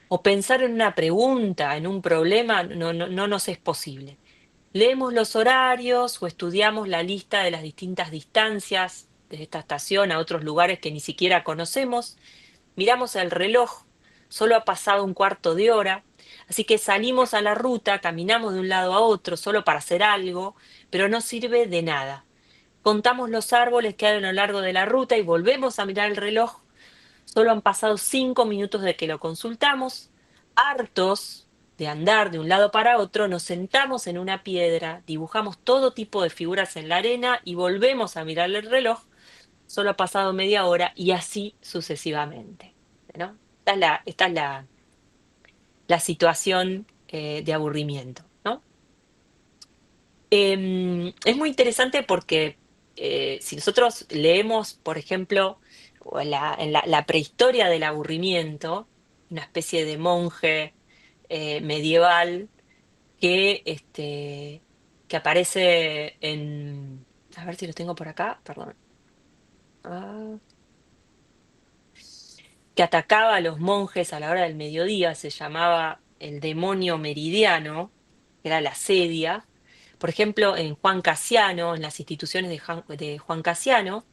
O pensar en una pregunta, en un problema, no nos es posible. Leemos los horarios o estudiamos la lista de las distintas distancias de esta estación a otros lugares que ni siquiera conocemos. Miramos el reloj, solo ha pasado un cuarto de hora, así que salimos a la ruta, caminamos de un lado a otro solo para hacer algo, pero no sirve de nada. Contamos los árboles que hay a lo largo de la ruta y volvemos a mirar el reloj. Solo han pasado 5 minutos de que lo consultamos. Hartos de andar de un lado para otro, nos sentamos en una piedra, dibujamos todo tipo de figuras en la arena y volvemos a mirar el reloj. Solo ha pasado media hora y así sucesivamente, ¿no? Esta es la situación de aburrimiento, ¿no? Es muy interesante porque si nosotros leemos, por ejemplo, o en la prehistoria del aburrimiento, una especie de monje medieval que aparece en, a ver si lo tengo por acá, perdón, ah, que atacaba a los monjes a la hora del mediodía, se llamaba el demonio meridiano, que era la sedia. Por ejemplo, en Juan Casiano, en las instituciones de Juan Casiano,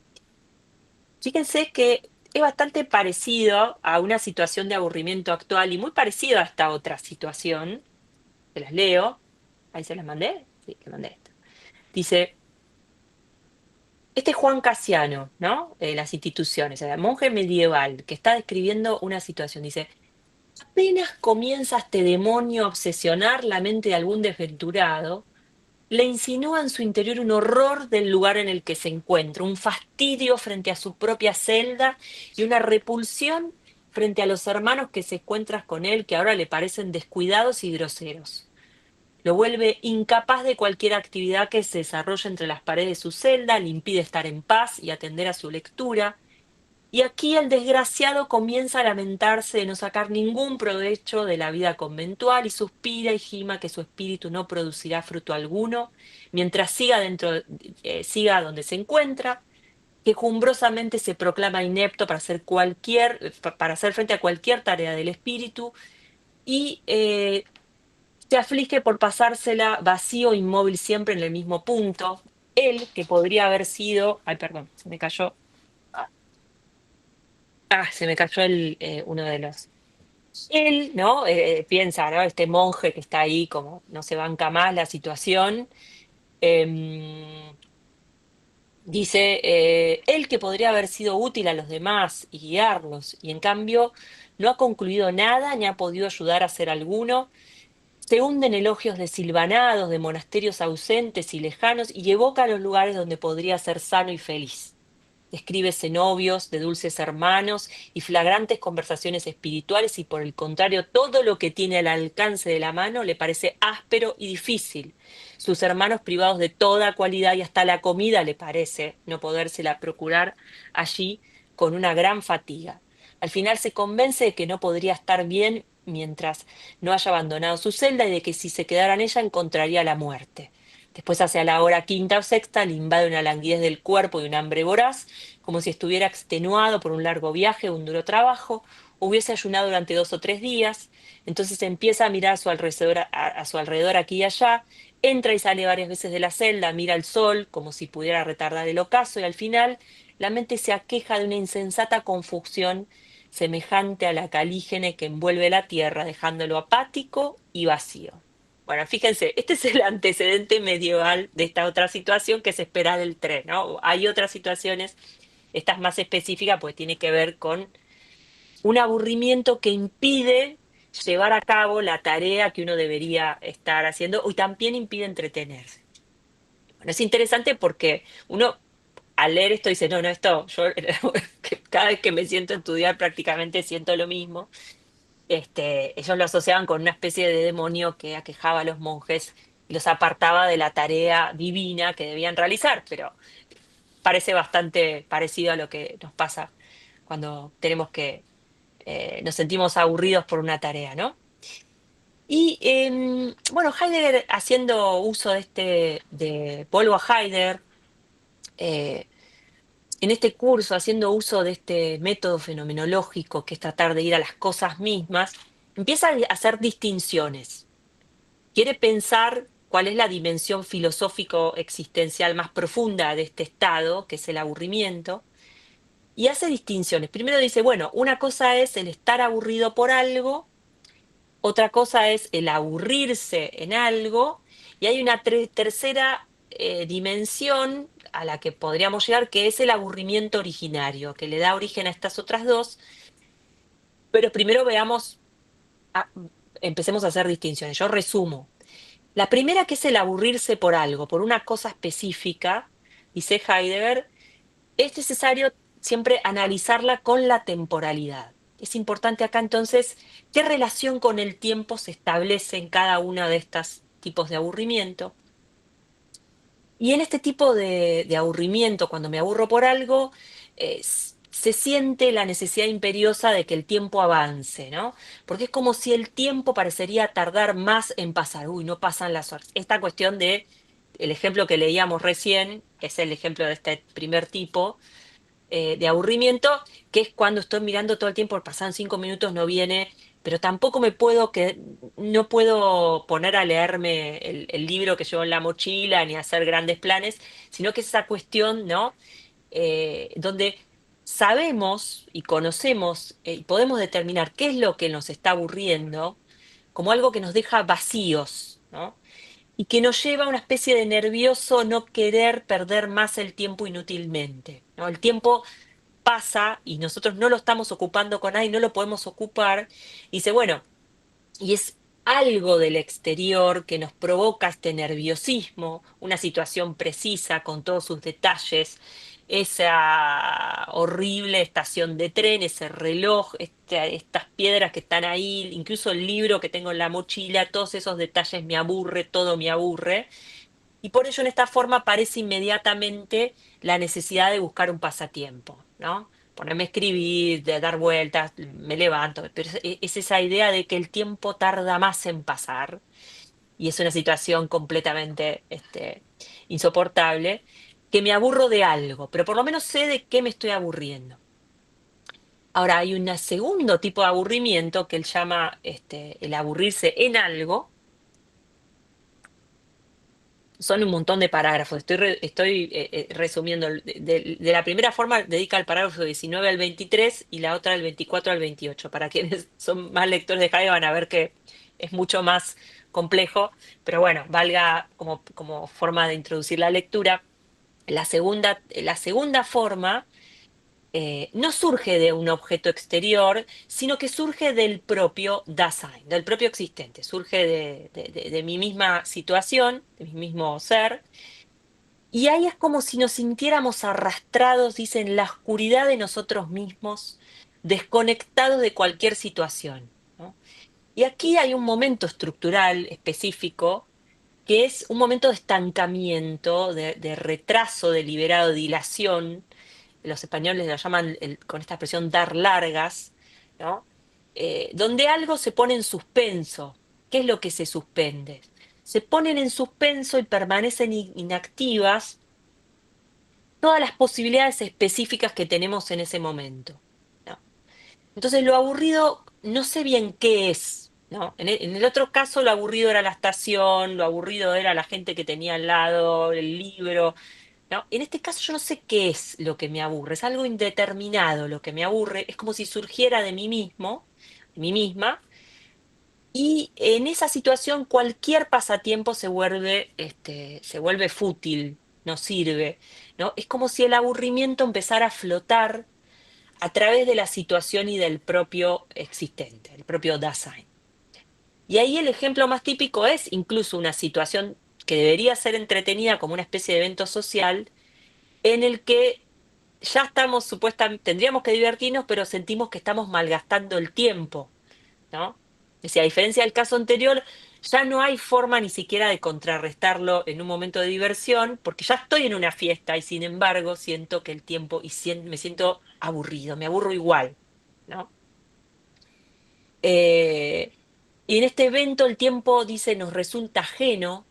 fíjense que es bastante parecido a una situación de aburrimiento actual y muy parecido a esta otra situación. Se las leo. Ahí se las mandé. Sí, le mandé esto. Dice, este Juan Casiano, ¿no? Las instituciones, el monje medieval que está describiendo una situación. Dice, apenas comienza este demonio a obsesionar la mente de algún desventurado, le insinúa en su interior un horror del lugar en el que se encuentra, un fastidio frente a su propia celda y una repulsión frente a los hermanos que se encuentran con él, que ahora le parecen descuidados y groseros. Lo vuelve incapaz de cualquier actividad que se desarrolle entre las paredes de su celda, le impide estar en paz y atender a su lectura. Y aquí el desgraciado comienza a lamentarse de no sacar ningún provecho de la vida conventual y suspira y gima que su espíritu no producirá fruto alguno mientras siga donde se encuentra, quejumbrosamente se proclama inepto para hacer frente a cualquier tarea del espíritu y se aflige por pasársela vacío, inmóvil siempre en el mismo punto. Él, que podría haber sido, ay, perdón, se me cayó, se me cayó uno de los. Él, ¿no? Piensa, ¿no? Este monje que está ahí como no se banca más la situación. em, Dice, él que podría haber sido útil a los demás y guiarlos, y en cambio no ha concluido nada ni ha podido ayudar a hacer alguno. Se hunde en elogios desilvanados de monasterios ausentes y lejanos y evoca los lugares donde podría ser sano y feliz. Describe cenobios de dulces hermanos y flagrantes conversaciones espirituales y por el contrario, todo lo que tiene al alcance de la mano le parece áspero y difícil. Sus hermanos privados de toda cualidad y hasta la comida le parece no podérsela procurar allí con una gran fatiga. Al final se convence de que no podría estar bien mientras no haya abandonado su celda y de que si se quedara en ella encontraría la muerte. Después, hacia la hora quinta o sexta, le invade una languidez del cuerpo y un hambre voraz, como si estuviera extenuado por un largo viaje o un duro trabajo, hubiese ayunado durante 2 o 3 días, entonces empieza a mirar a su alrededor aquí y allá, entra y sale varias veces de la celda, mira el sol como si pudiera retardar el ocaso y al final la mente se aqueja de una insensata confusión semejante a la calígene que envuelve la tierra, dejándolo apático y vacío. Bueno, fíjense, este es el antecedente medieval de esta otra situación que se espera del tren, ¿no? Hay otras situaciones, esta es más específica, pues tiene que ver con un aburrimiento que impide llevar a cabo la tarea que uno debería estar haciendo y también impide entretenerse. Bueno, es interesante porque uno al leer esto dice, no, no, esto, yo cada vez que me siento a estudiar prácticamente siento lo mismo. Ellos lo asociaban con una especie de demonio que aquejaba a los monjes y los apartaba de la tarea divina que debían realizar, pero parece bastante parecido a lo que nos pasa cuando tenemos que, nos sentimos aburridos por una tarea, ¿no? Y bueno, Heidegger haciendo uso de vuelvo a Heidegger, eh, en este curso, haciendo uso de este método fenomenológico, que es tratar de ir a las cosas mismas, empieza a hacer distinciones. Quiere pensar cuál es la dimensión filosófico-existencial más profunda de este estado, que es el aburrimiento, y hace distinciones. Primero dice, bueno, una cosa es el estar aburrido por algo, otra cosa es el aburrirse en algo, y hay una tercera dimensión a la que podríamos llegar, que es el aburrimiento originario, que le da origen a estas otras dos, pero primero veamos, ah, empecemos a hacer distinciones. Yo resumo. La primera, que es el aburrirse por algo, por una cosa específica, dice Heidegger, es necesario siempre analizarla con la temporalidad. Es importante acá entonces qué relación con el tiempo se establece en cada una de estos tipos de aburrimiento. Y en este tipo de aburrimiento, cuando me aburro por algo, se siente la necesidad imperiosa de que el tiempo avance, ¿no? Porque es como si el tiempo parecería tardar más en pasar. Uy, no pasan las horas. Esta cuestión de, el ejemplo que leíamos recién, que es el ejemplo de este primer tipo, de aburrimiento, que es cuando estoy mirando todo el tiempo, pasan 5 minutos, no viene, pero tampoco no puedo poner a leerme el libro que llevo en la mochila ni hacer grandes planes, sino que es esa cuestión, ¿no? Donde sabemos y conocemos y podemos determinar qué es lo que nos está aburriendo como algo que nos deja vacíos, ¿no? Y que nos lleva a una especie de nervioso no querer perder más el tiempo inútilmente, ¿no? El tiempo pasa y nosotros no lo estamos ocupando con nadie, no lo podemos ocupar. Y dice, bueno, y es algo del exterior que nos provoca este nerviosismo, una situación precisa con todos sus detalles, esa horrible estación de tren, ese reloj, estas piedras que están ahí, incluso el libro que tengo en la mochila, todos esos detalles me aburre, todo me aburre. Y por ello en esta forma aparece inmediatamente la necesidad de buscar un pasatiempo, ¿no? Ponerme a escribir, de dar vueltas, me levanto, pero es esa idea de que el tiempo tarda más en pasar y es una situación completamente insoportable, que me aburro de algo, pero por lo menos sé de qué me estoy aburriendo. Ahora, hay un segundo tipo de aburrimiento que él llama el aburrirse en algo, son un montón de parágrafos. Estoy resumiendo. De la primera forma dedica el parágrafo 19 al 23 y la otra del 24 al 28. Para quienes son más lectores de Hayek van a ver que es mucho más complejo, pero bueno, valga como forma de introducir la lectura. La segunda forma no surge de un objeto exterior, sino que surge del propio Dasein, del propio existente, surge de mi misma situación, de mi mismo ser, y ahí es como si nos sintiéramos arrastrados, dicen, la oscuridad de nosotros mismos, desconectados de cualquier situación, ¿no? Y aquí hay un momento estructural específico que es un momento de estancamiento, de retraso deliberado, de dilación. Los españoles lo llaman con esta expresión dar largas, ¿no? Donde algo se pone en suspenso. ¿Qué es lo que se suspende? Se ponen en suspenso y permanecen inactivas todas las posibilidades específicas que tenemos en ese momento, ¿no? Entonces lo aburrido, no sé bien qué es, ¿no? En el otro caso lo aburrido era la estación, lo aburrido era la gente que tenía al lado, el libro, ¿no? En este caso yo no sé qué es lo que me aburre, es algo indeterminado lo que me aburre, es como si surgiera de mí mismo, de mí misma, y en esa situación cualquier pasatiempo se vuelve fútil, no sirve, ¿no? Es como si el aburrimiento empezara a flotar a través de la situación y del propio existente, el propio Dasein. Y ahí el ejemplo más típico es incluso una situación que debería ser entretenida como una especie de evento social en el que ya estamos supuestamente, tendríamos que divertirnos, pero sentimos que estamos malgastando el tiempo, ¿no? Es decir, a diferencia del caso anterior, ya no hay forma ni siquiera de contrarrestarlo en un momento de diversión, porque ya estoy en una fiesta y sin embargo siento que el tiempo me siento aburrido, me aburro igual, ¿no? Eh, y en este evento el tiempo, dice, nos resulta ajeno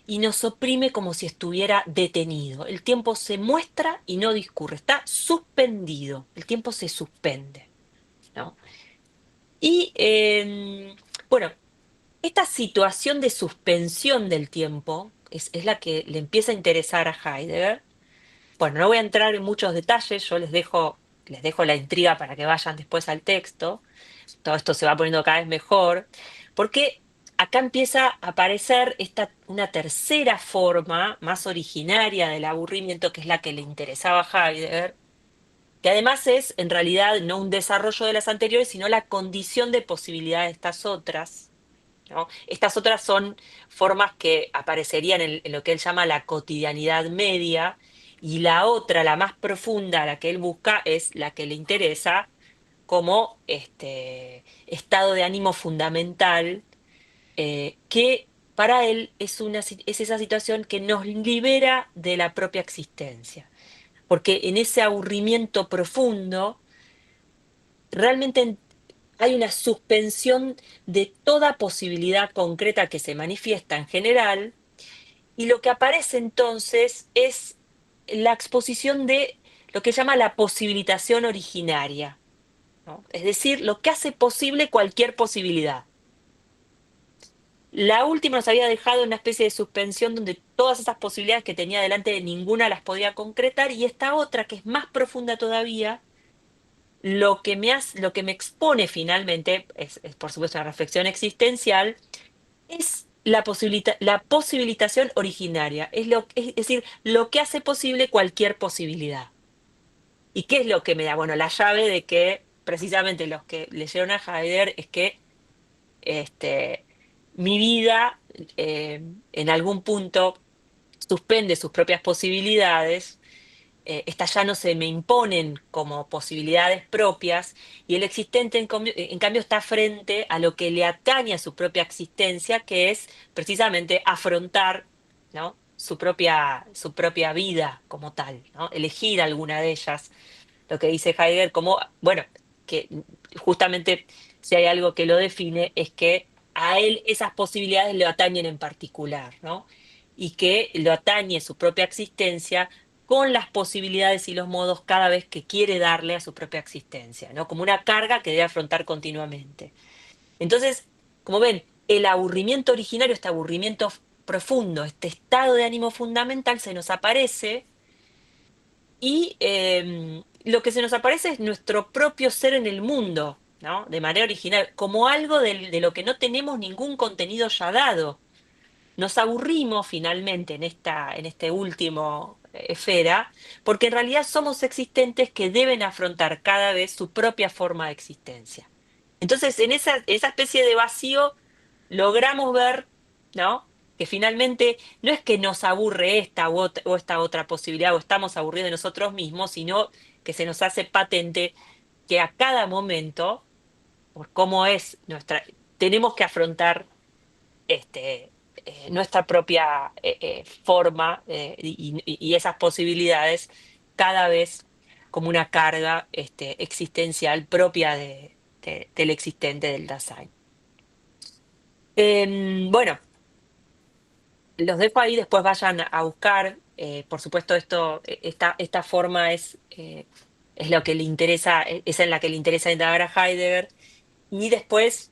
y nos oprime como si estuviera detenido. El tiempo se muestra y no discurre, está suspendido, el tiempo se suspende, ¿no? Y bueno, esta situación de suspensión del tiempo es la que le empieza a interesar a Heidegger. Bueno, no voy a entrar en muchos detalles, yo les dejo la intriga para que vayan después al texto. Todo esto se va poniendo cada vez mejor, porque acá empieza a aparecer una tercera forma más originaria del aburrimiento, que es la que le interesaba a Heidegger, que además es en realidad no un desarrollo de las anteriores, sino la condición de posibilidad de estas otras, ¿no? Estas otras son formas que aparecerían en lo que él llama la cotidianidad media, y la otra, la más profunda, la que él busca, es la que le interesa como estado de ánimo fundamental, que para él es esa situación que nos libera de la propia existencia. Porque en ese aburrimiento profundo, realmente hay una suspensión de toda posibilidad concreta que se manifiesta en general, y lo que aparece entonces es la exposición de lo que llama la posibilitación originaria, ¿no? Es decir, lo que hace posible cualquier posibilidad. La última nos había dejado en una especie de suspensión donde todas esas posibilidades que tenía delante ninguna las podía concretar, y esta otra, que es más profunda todavía, lo que me expone finalmente, es por supuesto una reflexión existencial, es la posibilitación originaria, es decir, lo que hace posible cualquier posibilidad. ¿Y qué es lo que me da? Bueno, la llave de que precisamente los que leyeron a Heidegger es que este, mi vida en algún punto suspende sus propias posibilidades. Estas ya no se me imponen como posibilidades propias, y el existente en cambio está frente a lo que le atañe a su propia existencia, que es precisamente afrontar, ¿no? su propia vida como tal, ¿no? Elegir alguna de ellas, lo que dice Heidegger, como, bueno, que justamente si hay algo que lo define es que a él esas posibilidades le atañen en particular, ¿no? Y que lo atañe su propia existencia con las posibilidades y los modos cada vez que quiere darle a su propia existencia, ¿no? Como una carga que debe afrontar continuamente. Entonces, como ven, el aburrimiento originario, este aburrimiento profundo, este estado de ánimo fundamental se nos aparece y lo que se nos aparece es nuestro propio ser en el mundo, ¿no? De manera original, como algo de lo que no tenemos ningún contenido ya dado. Nos aburrimos finalmente en este último esfera, porque en realidad somos existentes que deben afrontar cada vez su propia forma de existencia. Entonces, en esa especie de vacío logramos ver, ¿no? Que finalmente no es que nos aburre o esta otra posibilidad o estamos aburridos de nosotros mismos, sino que se nos hace patente que a cada momento, por cómo es tenemos que afrontar nuestra propia forma y esas posibilidades cada vez como una carga existencial propia del existente del Dasein. Bueno, los dejo ahí, después vayan a buscar. Por supuesto, esta forma es lo que le interesa, es en la que le interesa indagar a Heidegger. Y después,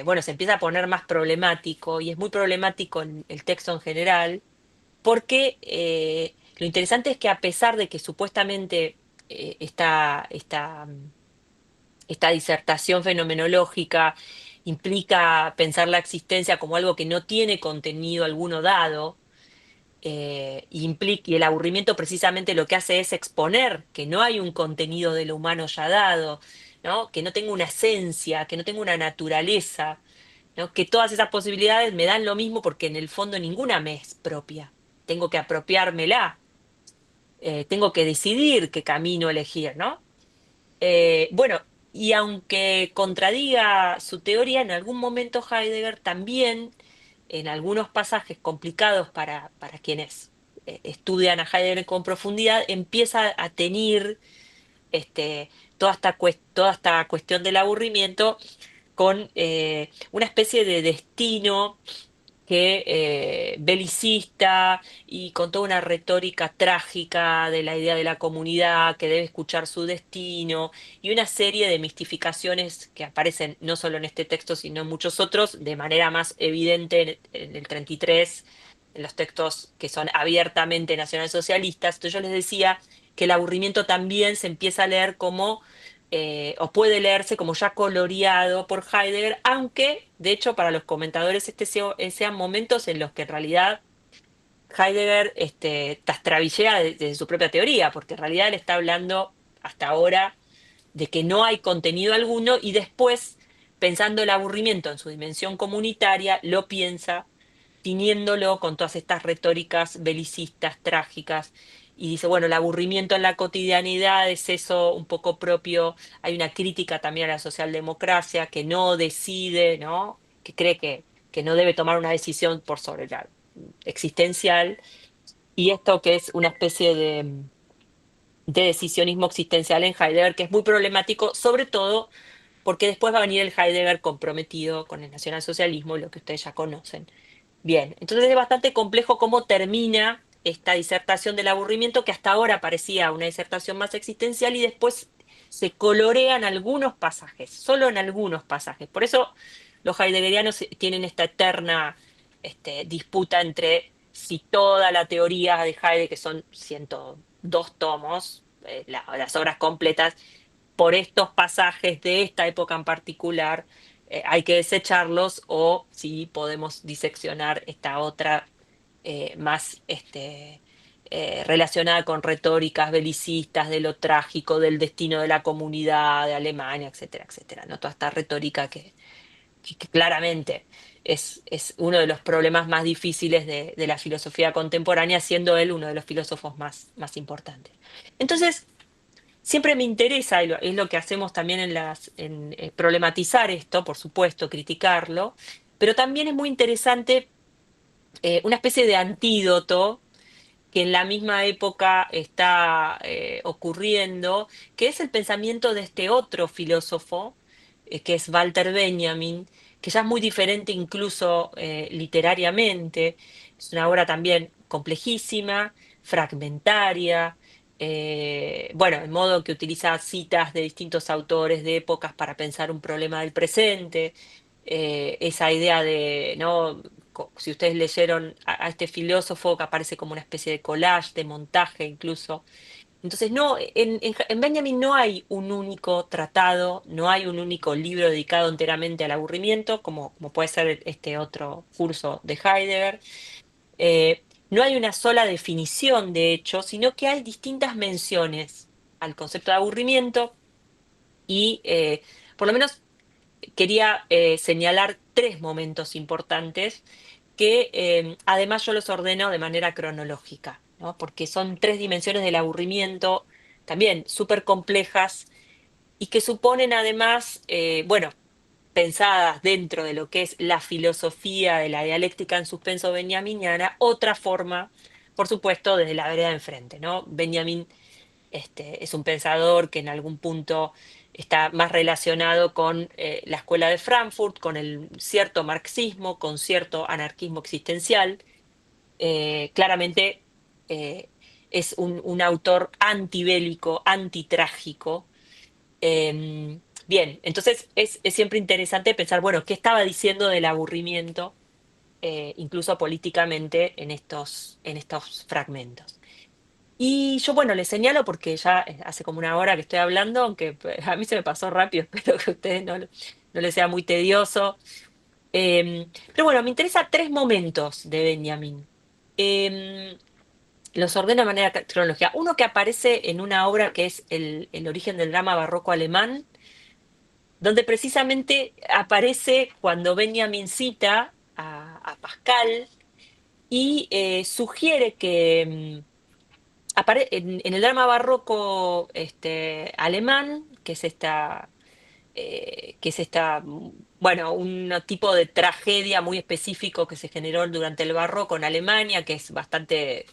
bueno, se empieza a poner más problemático y es muy problemático en el texto en general, porque lo interesante es que a pesar de que supuestamente esta disertación fenomenológica implica pensar la existencia como algo que no tiene contenido alguno dado, y el aburrimiento precisamente lo que hace es exponer que no hay un contenido de lo humano ya dado, ¿no? Que no tengo una esencia, que no tengo una naturaleza, ¿no? Que todas esas posibilidades me dan lo mismo porque en el fondo ninguna me es propia. Tengo que apropiármela, tengo que decidir qué camino elegir, ¿no? Bueno, y aunque contradiga su teoría, en algún momento Heidegger también, en algunos pasajes complicados para quienes estudian a Heidegger con profundidad, empieza a tener toda esta cuestión del aburrimiento con una especie de destino que belicista y con toda una retórica trágica de la idea de la comunidad que debe escuchar su destino y una serie de mistificaciones que aparecen no solo en este texto, sino en muchos otros, de manera más evidente en el 33, en los textos que son abiertamente nacionalsocialistas. Entonces yo les decía que el aburrimiento también se empieza a leer como o puede leerse como ya coloreado por Heidegger, aunque de hecho para los comentadores sean momentos en los que en realidad Heidegger trastabillea desde su propia teoría, porque en realidad él está hablando hasta ahora de que no hay contenido alguno y después, pensando el aburrimiento en su dimensión comunitaria, lo piensa tiniéndolo con todas estas retóricas belicistas, trágicas, y dice, bueno, el aburrimiento en la cotidianidad es eso un poco propio, hay una crítica también a la socialdemocracia que no decide, ¿no? Que cree que no debe tomar una decisión por sobre la existencial, y esto que es una especie de decisionismo existencial en Heidegger, que es muy problemático, sobre todo porque después va a venir el Heidegger comprometido con el nacionalsocialismo, lo que ustedes ya conocen. Bien, entonces es bastante complejo cómo termina esta disertación del aburrimiento, que hasta ahora parecía una disertación más existencial y después se colorean algunos pasajes, solo en algunos pasajes. Por eso los heideggerianos tienen esta eterna disputa entre si toda la teoría de Heidegger, que son 102 tomos, las obras completas, por estos pasajes de esta época en particular, hay que desecharlos o si podemos diseccionar esta otra más relacionada con retóricas belicistas de lo trágico, del destino de la comunidad de Alemania, etcétera, etcétera, ¿no? Toda esta retórica que claramente es uno de los problemas más difíciles de la filosofía contemporánea, siendo él uno de los filósofos más importantes. Entonces, siempre me interesa, y es lo que hacemos también en problematizar esto, por supuesto, criticarlo, pero también es muy interesante una especie de antídoto que en la misma época está ocurriendo, que es el pensamiento de este otro filósofo, que es Walter Benjamin, que ya es muy diferente incluso literariamente, es una obra también complejísima, fragmentaria, bueno, el modo que utiliza citas de distintos autores de épocas para pensar un problema del presente, esa idea de, ¿no? si ustedes leyeron a este filósofo, que aparece como una especie de collage, de montaje incluso. Entonces, no, en Benjamin no hay un único tratado, no hay un único libro dedicado enteramente al aburrimiento, como puede ser este otro curso de Heidegger. No hay una sola definición, de hecho, sino que hay distintas menciones al concepto de aburrimiento y por lo menos quería señalar tres momentos importantes que además yo los ordeno de manera cronológica, ¿no? Porque son tres dimensiones del aburrimiento también súper complejas y que suponen además, bueno, pensadas dentro de lo que es la filosofía de la dialéctica en suspenso benjaminiana, otra forma, por supuesto, desde la vereda de enfrente, ¿no? Benjamin es un pensador que en algún punto está más relacionado con la escuela de Frankfurt, con el cierto marxismo, con cierto anarquismo existencial. Claramente es un autor antibélico, antitrágico. Bien, entonces es siempre interesante pensar, bueno, ¿qué estaba diciendo del aburrimiento, incluso políticamente, en estos fragmentos? Y yo, bueno, les señalo porque ya hace como una hora que estoy hablando, aunque a mí se me pasó rápido, espero que a ustedes no les sea muy tedioso. Pero bueno, me interesa tres momentos de Benjamin. Em, los ordeno de manera cronológica. Uno que aparece en una obra que es el origen del drama barroco alemán, donde precisamente aparece cuando Benjamin cita a Pascal y sugiere que en el drama barroco alemán, bueno, un tipo de tragedia muy específico que se generó durante el barroco en Alemania, que es bastante,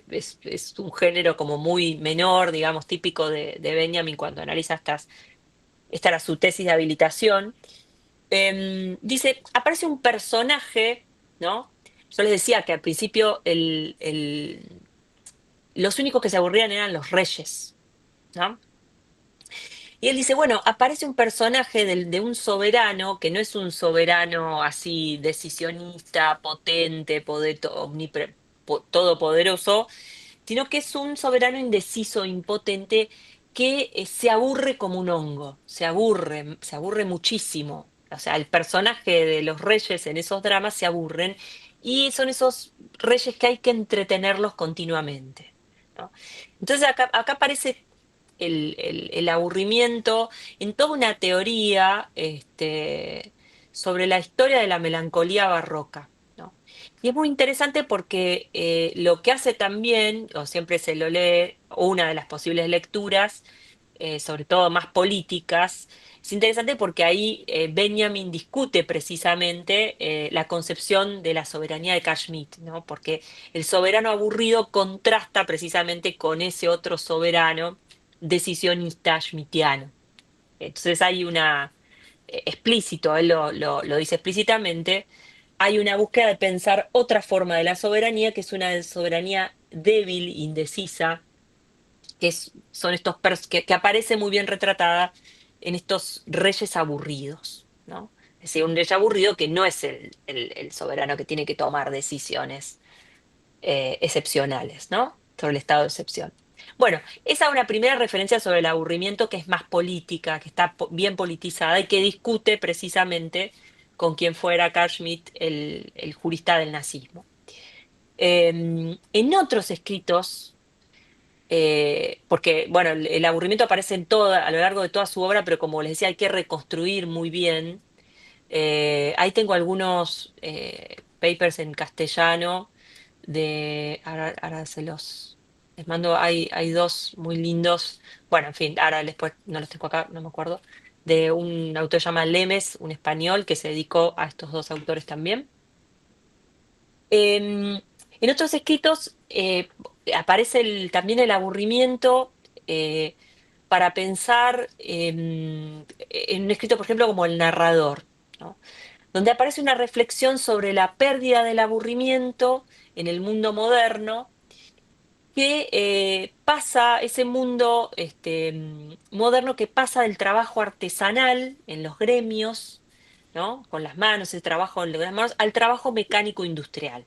es un género como muy menor, digamos, típico de Benjamin cuando analiza esta era su tesis de habilitación. Dice, aparece un personaje, ¿no? Yo les decía que al principio los únicos que se aburrían eran los reyes, ¿no? Y él dice, bueno, aparece un personaje de un soberano que no es un soberano así decisionista, potente, todopoderoso, sino que es un soberano indeciso, impotente, que se aburre como un hongo, se aburre muchísimo. O sea, el personaje de los reyes en esos dramas se aburren y son esos reyes que hay que entretenerlos continuamente, ¿no? Entonces acá aparece el aburrimiento en toda una teoría sobre la historia de la melancolía barroca, ¿no? Y es muy interesante porque lo que hace también, o siempre se lo lee, o una de las posibles lecturas, sobre todo más políticas, es interesante porque ahí Benjamin discute precisamente la concepción de la soberanía de Carl Schmitt, ¿no? Porque el soberano aburrido contrasta precisamente con ese otro soberano decisionista schmittiano. Entonces hay explícito, él lo dice explícitamente, hay una búsqueda de pensar otra forma de la soberanía, que es una soberanía débil, indecisa, son que aparece muy bien retratada en estos reyes aburridos, ¿no? Es decir, un rey aburrido que no es el soberano que tiene que tomar decisiones excepcionales, ¿no? Sobre el estado de excepción. Bueno, esa es una primera referencia sobre el aburrimiento que es más política, que está bien politizada y que discute precisamente con quien fuera Carl Schmitt, el jurista del nazismo. En otros escritos, porque bueno, el aburrimiento aparece a lo largo de toda su obra, pero como les decía, hay que reconstruir muy bien. Ahí tengo algunos papers en castellano ahora les mando, hay dos muy lindos, bueno, en fin, ahora después no los tengo acá, no me acuerdo, de un autor que se llama Lemes, un español que se dedicó a estos dos autores también. En otros escritos aparece también el aburrimiento para pensar en un escrito, por ejemplo, como El narrador, ¿no? Donde aparece una reflexión sobre la pérdida del aburrimiento en el mundo moderno, que pasa, ese mundo moderno que pasa del trabajo artesanal en los gremios, ¿no? Con las manos, ese trabajo con las manos, al trabajo mecánico industrial.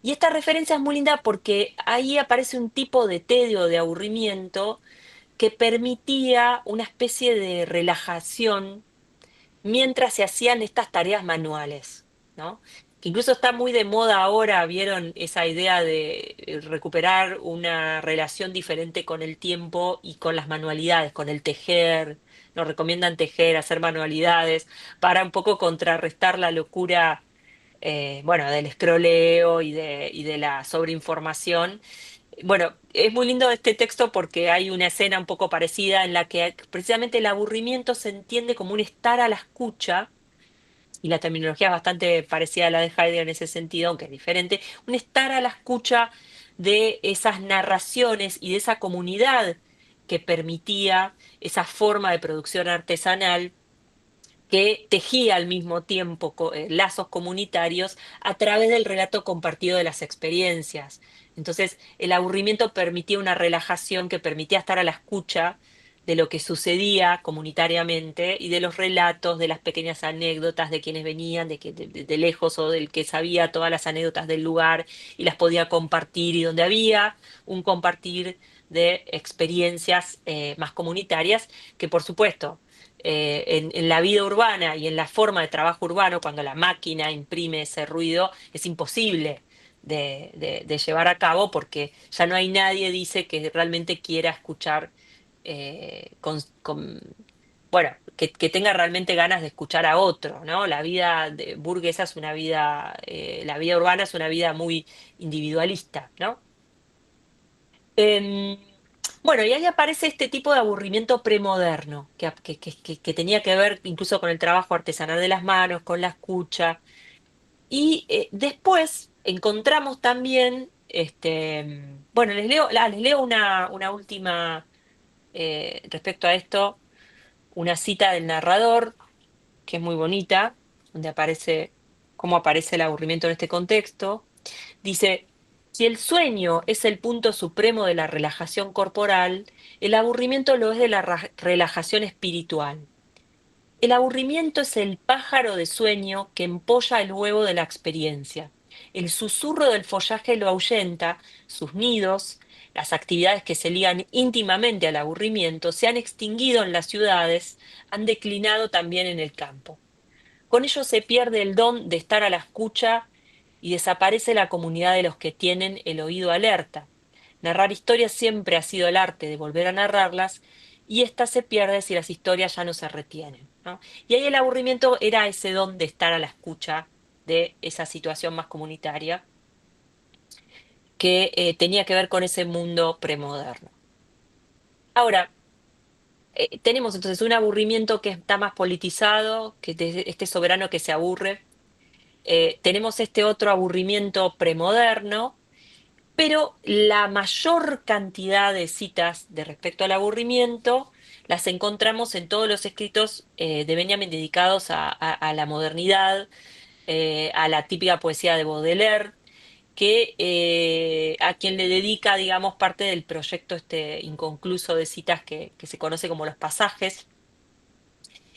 Y esta referencia es muy linda porque ahí aparece un tipo de tedio, de aburrimiento, que permitía una especie de relajación mientras se hacían estas tareas manuales, ¿no? Que incluso está muy de moda ahora, vieron esa idea de recuperar una relación diferente con el tiempo y con las manualidades, con el tejer. Nos recomiendan tejer, hacer manualidades, para un poco contrarrestar la locura, bueno, del escroleo y de la sobreinformación. Bueno, es muy lindo este texto porque hay una escena un poco parecida en la que precisamente el aburrimiento se entiende como un estar a la escucha, y la terminología es bastante parecida a la de Heidegger en ese sentido, aunque es diferente, un estar a la escucha de esas narraciones y de esa comunidad que permitía esa forma de producción artesanal, que tejía al mismo tiempo lazos comunitarios a través del relato compartido de las experiencias. Entonces, el aburrimiento permitía una relajación que permitía estar a la escucha de lo que sucedía comunitariamente y de los relatos, de las pequeñas anécdotas de quienes venían de lejos o del que sabía todas las anécdotas del lugar y las podía compartir, y donde había un compartir de experiencias más comunitarias que, por supuesto, en la vida urbana y en la forma de trabajo urbano, cuando la máquina imprime ese ruido, es imposible de llevar a cabo, porque ya no hay nadie, dice, que realmente quiera escuchar, bueno, que tenga realmente ganas de escuchar a otro, ¿no? La vida burguesa es una vida, la vida urbana es una vida muy individualista, ¿no? Em, bueno, y ahí aparece este tipo de aburrimiento premoderno, que tenía que ver incluso con el trabajo artesanal de las manos, con la escucha. Y después encontramos también, bueno, les leo una última, respecto a esto, una cita del narrador, que es muy bonita, donde aparece cómo aparece el aburrimiento en este contexto. Dice, si el sueño es el punto supremo de la relajación corporal, el aburrimiento lo es de la relajación espiritual. El aburrimiento es el pájaro de sueño que empolla el huevo de la experiencia. El susurro del follaje lo ahuyenta, sus nidos, las actividades que se ligan íntimamente al aburrimiento, se han extinguido en las ciudades, han declinado también en el campo. Con ello se pierde el don de estar a la escucha y desaparece la comunidad de los que tienen el oído alerta. Narrar historias siempre ha sido el arte de volver a narrarlas, y ésta se pierde si las historias ya no se retienen, ¿no? Y ahí el aburrimiento era ese don de estar a la escucha de esa situación más comunitaria, que tenía que ver con ese mundo premoderno. Ahora, tenemos entonces un aburrimiento que está más politizado, que este soberano que se aburre. Tenemos este otro aburrimiento premoderno, pero la mayor cantidad de citas de respecto al aburrimiento las encontramos en todos los escritos de Benjamin dedicados a la modernidad, a la típica poesía de Baudelaire, que a quien le dedica, digamos, parte del proyecto este inconcluso de citas que se conoce como los pasajes.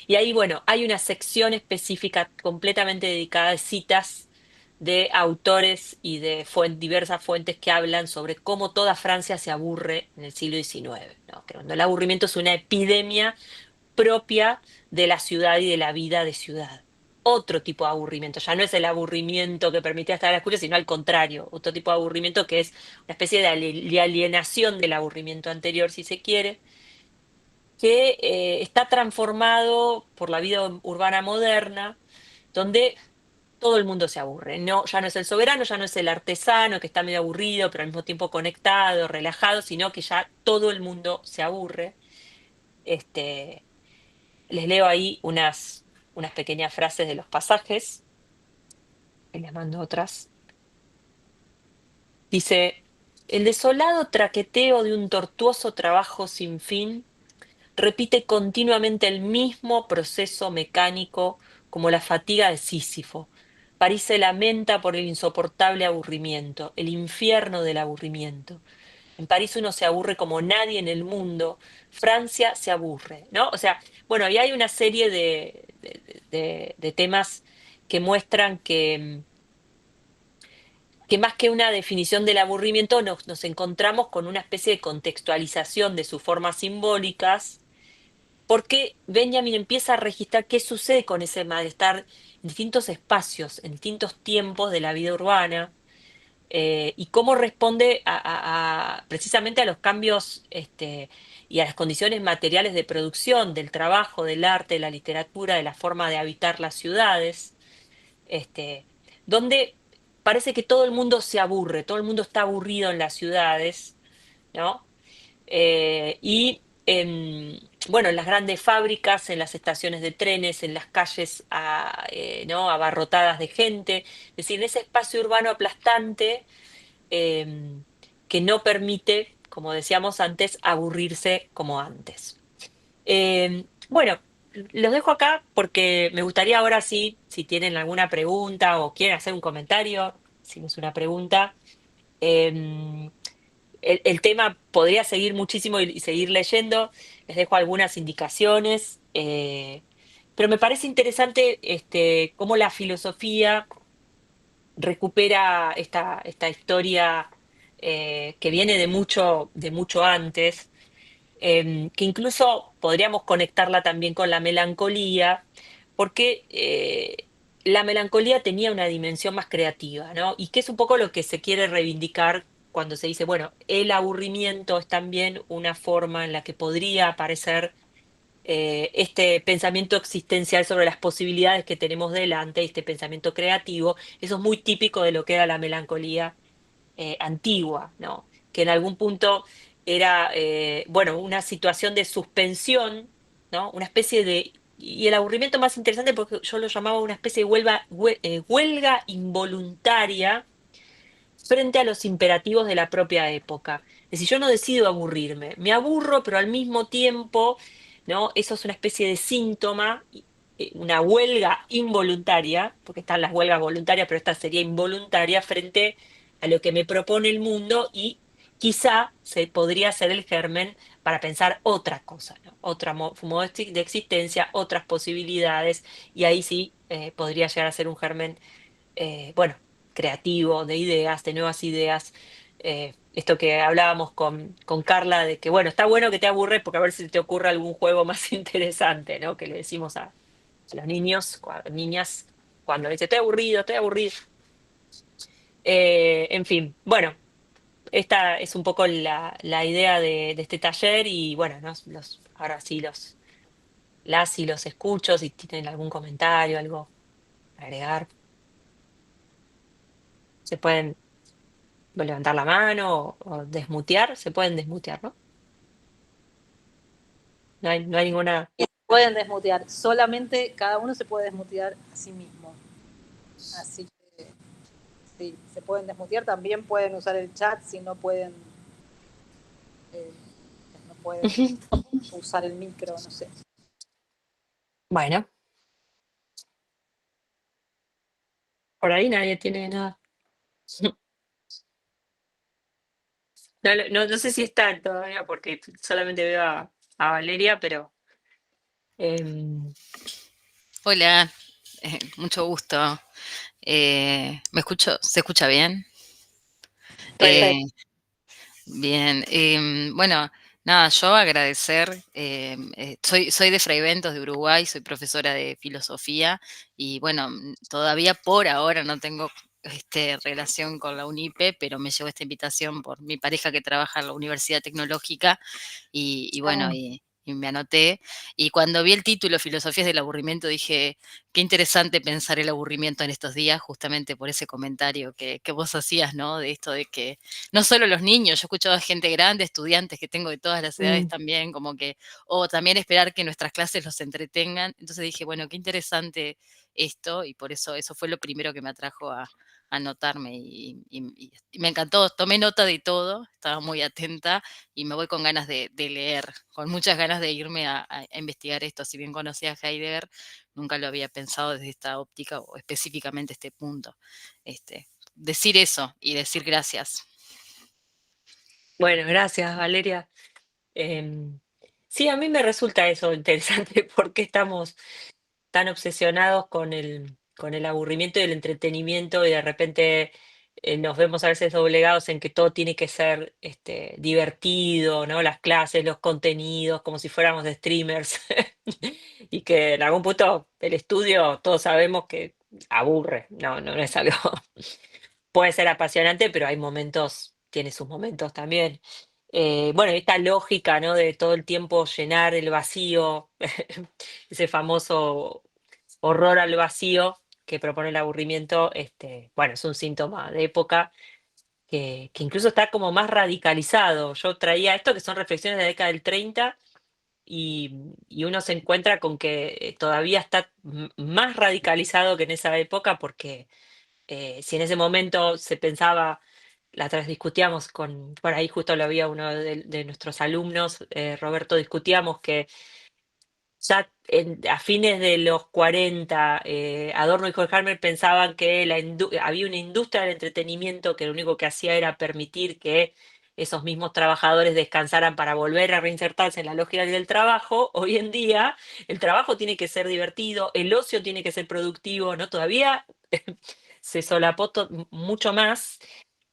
Y ahí, bueno, hay una sección específica completamente dedicada a citas de autores y de diversas fuentes que hablan sobre cómo toda Francia se aburre en el siglo XIX, ¿no? Que cuando el aburrimiento es una epidemia propia de la ciudad y de la vida de ciudad. Otro tipo de aburrimiento, ya no es el aburrimiento que permitía estar a la escucha, sino al contrario, otro tipo de aburrimiento que es una especie de alienación del aburrimiento anterior, si se quiere, que está transformado por la vida urbana moderna, donde todo el mundo se aburre. No, ya no es el soberano, ya no es el artesano que está medio aburrido, pero al mismo tiempo conectado, relajado, sino que ya todo el mundo se aburre. Este, les leo ahí unas pequeñas frases de los pasajes, y les mando otras. Dice, el desolado traqueteo de un tortuoso trabajo sin fin repite continuamente el mismo proceso mecánico, como la fatiga de Sísifo. París se lamenta por el insoportable aburrimiento, el infierno del aburrimiento. En París uno se aburre como nadie en el mundo. Francia se aburre, ¿no? O sea, bueno, y hay una serie de temas que muestran que más que una definición del aburrimiento nos encontramos con una especie de contextualización de sus formas simbólicas, porque Benjamin empieza a registrar qué sucede con ese malestar en distintos espacios, en distintos tiempos de la vida urbana, y cómo responde precisamente a los cambios y a las condiciones materiales de producción, del trabajo, del arte, de la literatura, de la forma de habitar las ciudades, este, donde parece que todo el mundo se aburre, todo el mundo está aburrido en las ciudades, ¿no? Bueno, en las grandes fábricas, en las estaciones de trenes, en las calles ¿no? abarrotadas de gente, es decir, en ese espacio urbano aplastante eh, que no permite, como decíamos antes, aburrirse como antes. Bueno, los dejo acá porque me gustaría ahora sí, si tienen alguna pregunta o quieren hacer un comentario, si no es una pregunta. eh, el tema podría seguir muchísimo y seguir leyendo. Les dejo algunas indicaciones, pero me parece interesante cómo la filosofía recupera esta historia que viene de mucho antes, que incluso podríamos conectarla también con la melancolía, porque la melancolía tenía una dimensión más creativa, ¿no? Y que es un poco lo que se quiere reivindicar cuando se dice, bueno, el aburrimiento es también una forma en la que podría aparecer este pensamiento existencial sobre las posibilidades que tenemos delante, este pensamiento creativo. Eso es muy típico de lo que era la melancolía antigua, ¿no? Que en algún punto era, bueno, una situación de suspensión, ¿no? Una especie de... Y el aburrimiento más interesante porque yo lo llamaba una especie de huelga involuntaria frente a los imperativos de la propia época. Es decir, yo no decido aburrirme, me aburro, pero al mismo tiempo, ¿no? Eso es una especie de síntoma, una huelga involuntaria, porque están las huelgas voluntarias, pero esta sería involuntaria frente a lo que me propone el mundo y quizá se podría ser el germen para pensar otra cosa, ¿no? Otra modo de existencia, otras posibilidades, y ahí sí podría llegar a ser un germen bueno, creativo, de ideas, de nuevas ideas. Esto que hablábamos con Carla, de que, bueno, está bueno que te aburres porque a ver si te ocurre algún juego más interesante, ¿no? Que le decimos a los niños, niñas, cuando dice, estoy aburrido, estoy aburrido. En fin, bueno, esta es un poco la idea de este taller y bueno, ¿no? Ahora sí las y los escucho, si tienen algún comentario, algo que agregar, se pueden levantar la mano o desmutear, se pueden desmutear, ¿no? No hay ninguna. Pueden desmutear, solamente cada uno se puede desmutear a sí mismo. Así que sí, se pueden desmutear, también pueden usar el chat si no pueden, eh, no pueden usar el micro, no sé. Bueno, por ahí nadie tiene nada. No sé si están todavía porque solamente veo a Valeria, pero em, Hola, mucho gusto. ¿Me escucho? ¿Se escucha bien? re- Eh, Bien. Bueno, nada, yo agradecer. Soy de Fray Bentos, de Uruguay, soy profesora de filosofía y bueno, todavía por ahora no tengo relación con la UNIPE, pero me llegó esta invitación por mi pareja que trabaja en la Universidad Tecnológica y bueno, ah, y me anoté. Y cuando vi el título Filosofías del Aburrimiento dije, qué interesante pensar el aburrimiento en estos días, justamente por ese comentario que vos hacías, ¿no? De esto de que no solo los niños, yo he escuchado a gente grande, estudiantes que tengo de todas las edades mm, también, como que, o también esperar que nuestras clases los entretengan. Entonces dije, bueno, qué interesante esto, y por eso fue lo primero que me atrajo a anotarme y me encantó, tomé nota de todo, estaba muy atenta y me voy con ganas de leer, con muchas ganas de irme a investigar esto. Si bien conocía a Heidegger, nunca lo había pensado desde esta óptica o específicamente este punto. Decir eso y decir gracias. Bueno, gracias, Valeria. Em, sí, a mí me resulta eso interesante porque estamos tan obsesionados con el aburrimiento y el entretenimiento y de repente nos vemos a veces doblegados en que todo tiene que ser divertido, ¿no? Las clases, los contenidos, como si fuéramos de streamers. Y que en algún punto el estudio todos sabemos que aburre, no es algo, puede ser apasionante, pero hay momentos, tiene sus momentos también. Bueno, esta lógica, ¿no? De todo el tiempo llenar el vacío, ese famoso horror al vacío que propone el aburrimiento, bueno, es un síntoma de época que incluso está como más radicalizado. Yo traía esto que son reflexiones de la década del 30 y uno se encuentra con que todavía está más radicalizado que en esa época porque si en ese momento se pensaba, la otra vez discutíamos por ahí justo lo había uno de nuestros alumnos, Roberto, discutíamos que ya a fines de los 40, Adorno y Horkheimer pensaban que había una industria del entretenimiento que lo único que hacía era permitir que esos mismos trabajadores descansaran para volver a reinsertarse en la lógica del trabajo. Hoy en día el trabajo tiene que ser divertido, el ocio tiene que ser productivo, ¿no? Todavía se solapó mucho más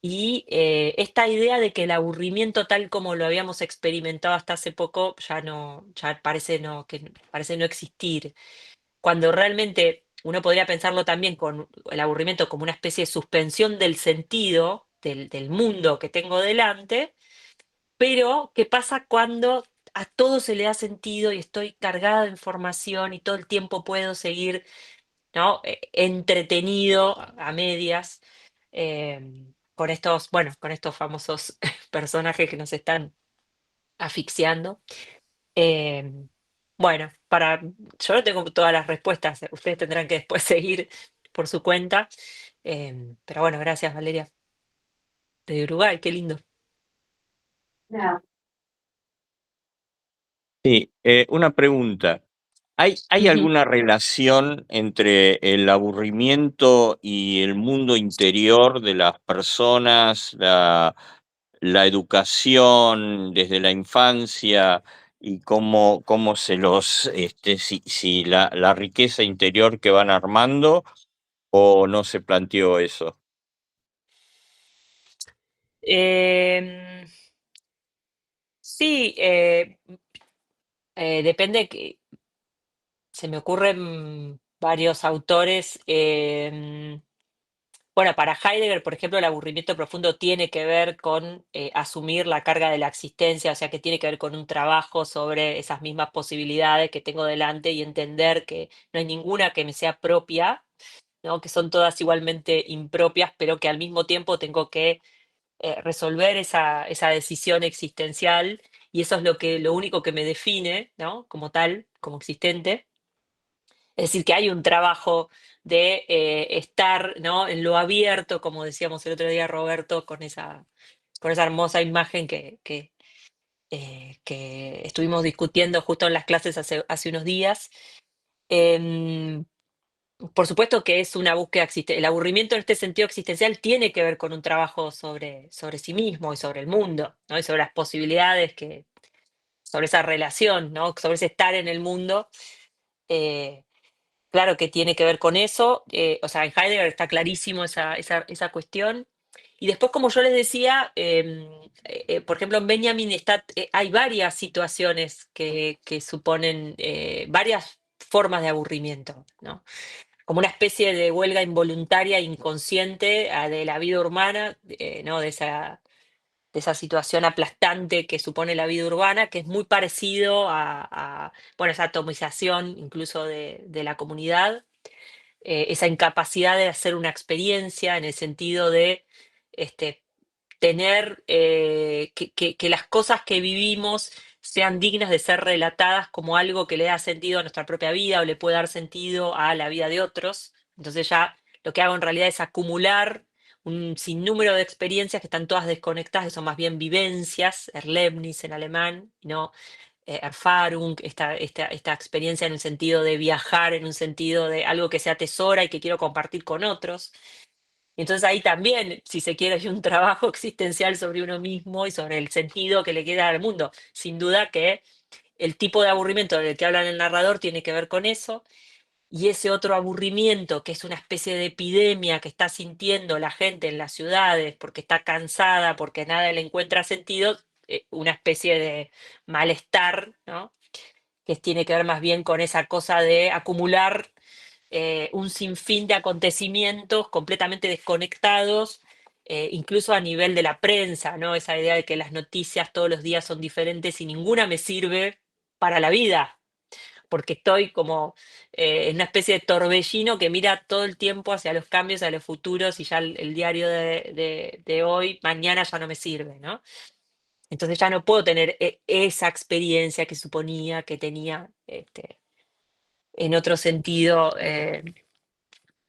y esta idea de que el aburrimiento tal como lo habíamos experimentado hasta hace poco ya parece que parece no existir. Cuando realmente uno podría pensarlo también con el aburrimiento como una especie de suspensión del sentido del mundo que tengo delante, pero ¿qué pasa cuando a todo se le da sentido y estoy cargada de información y todo el tiempo puedo seguir, ¿no? Entretenido a medias, con estos, bueno, con estos famosos personajes que nos están asfixiando. Em, bueno, yo no tengo todas las respuestas, ustedes tendrán que después seguir por su cuenta. Pero bueno, gracias Valeria, de Uruguay, qué lindo. Sí, una pregunta. ¿Hay Ujú. alguna relación entre el aburrimiento y el mundo interior de las personas, la educación desde la infancia y cómo se si la riqueza interior que van armando o no se planteó eso? Em, sí, depende que se me ocurren varios autores. Bueno, para Heidegger, por ejemplo, el aburrimiento profundo tiene que ver con asumir la carga de la existencia, o sea, que tiene que ver con un trabajo sobre esas mismas posibilidades que tengo delante y entender que no hay ninguna que me sea propia, ¿no? Que son todas igualmente impropias, pero que al mismo tiempo tengo que resolver esa decisión existencial y eso es lo único que me define, ¿no? Como tal, como existente. Es decir, que hay un trabajo de estar, ¿no? En lo abierto, como decíamos el otro día Roberto, con esa hermosa imagen que estuvimos discutiendo justo en las clases hace unos días. Em, por supuesto que es una búsqueda existencial. El aburrimiento en este sentido existencial tiene que ver con un trabajo sobre sí mismo y sobre el mundo, ¿no? Y sobre las posibilidades sobre esa relación, ¿no? Sobre ese estar en el mundo. eh, Claro que tiene que ver con eso, o sea, en Heidegger está clarísimo esa cuestión. Y después, como yo les decía, por ejemplo, en Benjamin hay varias situaciones que suponen varias formas de aburrimiento, ¿no? Como una especie de huelga involuntaria, inconsciente de la vida urbana, ¿no? De esa situación aplastante que supone la vida urbana, que es muy parecido bueno, esa atomización incluso de la comunidad, esa incapacidad de hacer una experiencia en el sentido de este, tener que las cosas que vivimos sean dignas de ser relatadas como algo que le da sentido a nuestra propia vida o le puede dar sentido a la vida de otros. Entonces ya lo que hago en realidad es acumular un sinnúmero de experiencias que están todas desconectadas, que son más bien vivencias, Erlebnis en alemán, ¿no? Erfahrung, esta experiencia en el sentido de viajar, en un sentido de algo que se atesora y que quiero compartir con otros. Entonces ahí también, si se quiere, hay un trabajo existencial sobre uno mismo y sobre el sentido que le quiere dar al mundo. Sin duda que el tipo de aburrimiento del que habla el narrador tiene que ver con eso, y ese otro aburrimiento, que es una especie de epidemia que está sintiendo la gente en las ciudades porque está cansada, porque nada le encuentra sentido, una especie de malestar, ¿no? Que tiene que ver más bien con esa cosa de acumular un sinfín de acontecimientos completamente desconectados, incluso a nivel de la prensa, ¿no? Esa idea de que las noticias todos los días son diferentes y ninguna me sirve para la vida, porque estoy como en una especie de torbellino que mira todo el tiempo hacia los cambios, a los futuros, y ya el diario de hoy, mañana ya no me sirve, ¿no? Entonces ya no puedo tener esa experiencia que suponía que tenía en otro sentido,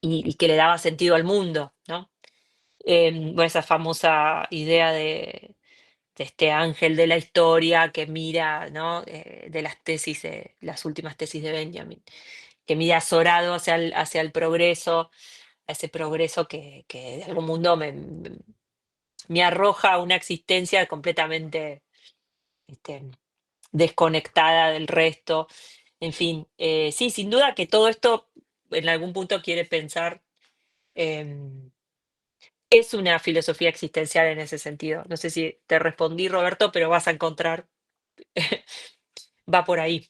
y que le daba sentido al mundo, ¿no? Bueno, esa famosa idea de este ángel de la historia que mira, ¿no? De las tesis, las últimas tesis de Benjamin, que mira azorado hacia el progreso, a ese progreso que de algún mundo me arroja a una existencia completamente este, desconectada del resto. En fin, sí, sin duda que todo esto en algún punto quiere pensar, em, es una filosofía existencial en ese sentido. No sé si te respondí, Roberto, pero vas a encontrar, va por ahí.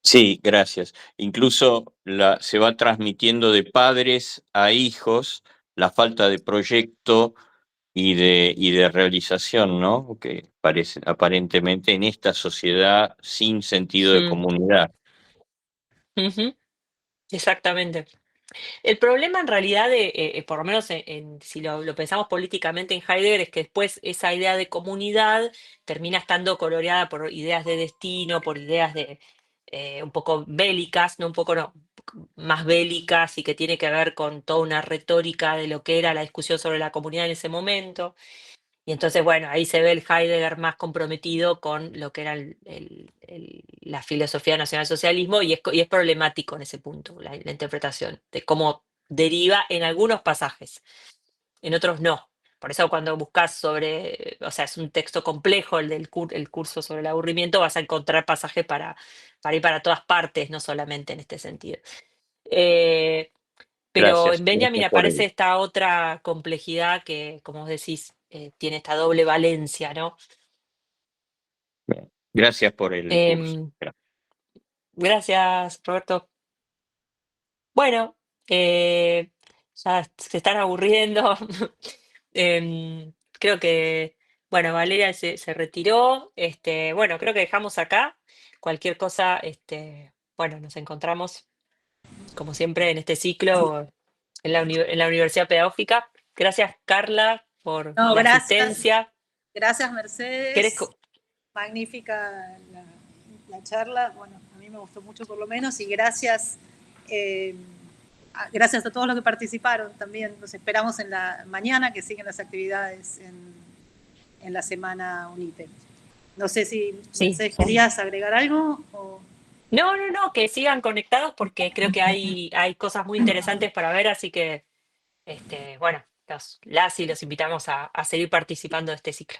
Sí, gracias. Incluso se va transmitiendo de padres a hijos la falta de proyecto y de realización, ¿no? Que parece aparentemente en esta sociedad sin sentido de Mm, comunidad. ujú, exactamente. El problema en realidad, por lo menos si lo pensamos políticamente en Heidegger, es que después esa idea de comunidad termina estando coloreada por ideas de destino, por ideas de un poco bélicas, no un poco no, más bélicas, y que tiene que ver con toda una retórica de lo que era la discusión sobre la comunidad en ese momento. Y entonces, bueno, ahí se ve el Heidegger más comprometido con lo que era la filosofía nacionalsocialismo, y es problemático en ese punto, la interpretación, de cómo deriva en algunos pasajes, en otros no. Por eso cuando buscas sobre, o sea, es un texto complejo el curso sobre el aburrimiento, vas a encontrar pasajes para ir para todas partes, no solamente en este sentido. Eh, pero Gracias, en Benjamin gracias por aparece ello. esta otra complejidad que, como vos decís, tiene esta doble valencia, ¿no? Bien, gracias por el curso. Em, gracias, Roberto. Bueno, ya se están aburriendo. Creo que, bueno, Valeria se retiró. Bueno, creo que dejamos acá. Cualquier cosa, bueno, nos encontramos, como siempre, en este ciclo en la Universidad Pedagógica. Gracias, Carla, por No, la gracias, asistencia. gracias ¿Querés Mercedes, magnífica la charla, bueno, a mí me gustó mucho por lo menos, y gracias, eh, gracias a todos los que participaron también. Los esperamos en la mañana, que siguen las actividades en la semana UNIPE. No sé si Sí. Mercedes querías agregar algo o... No, no, no, que sigan conectados porque creo que hay cosas muy interesantes para ver, así que, bueno, las y los invitamos a seguir participando de este ciclo.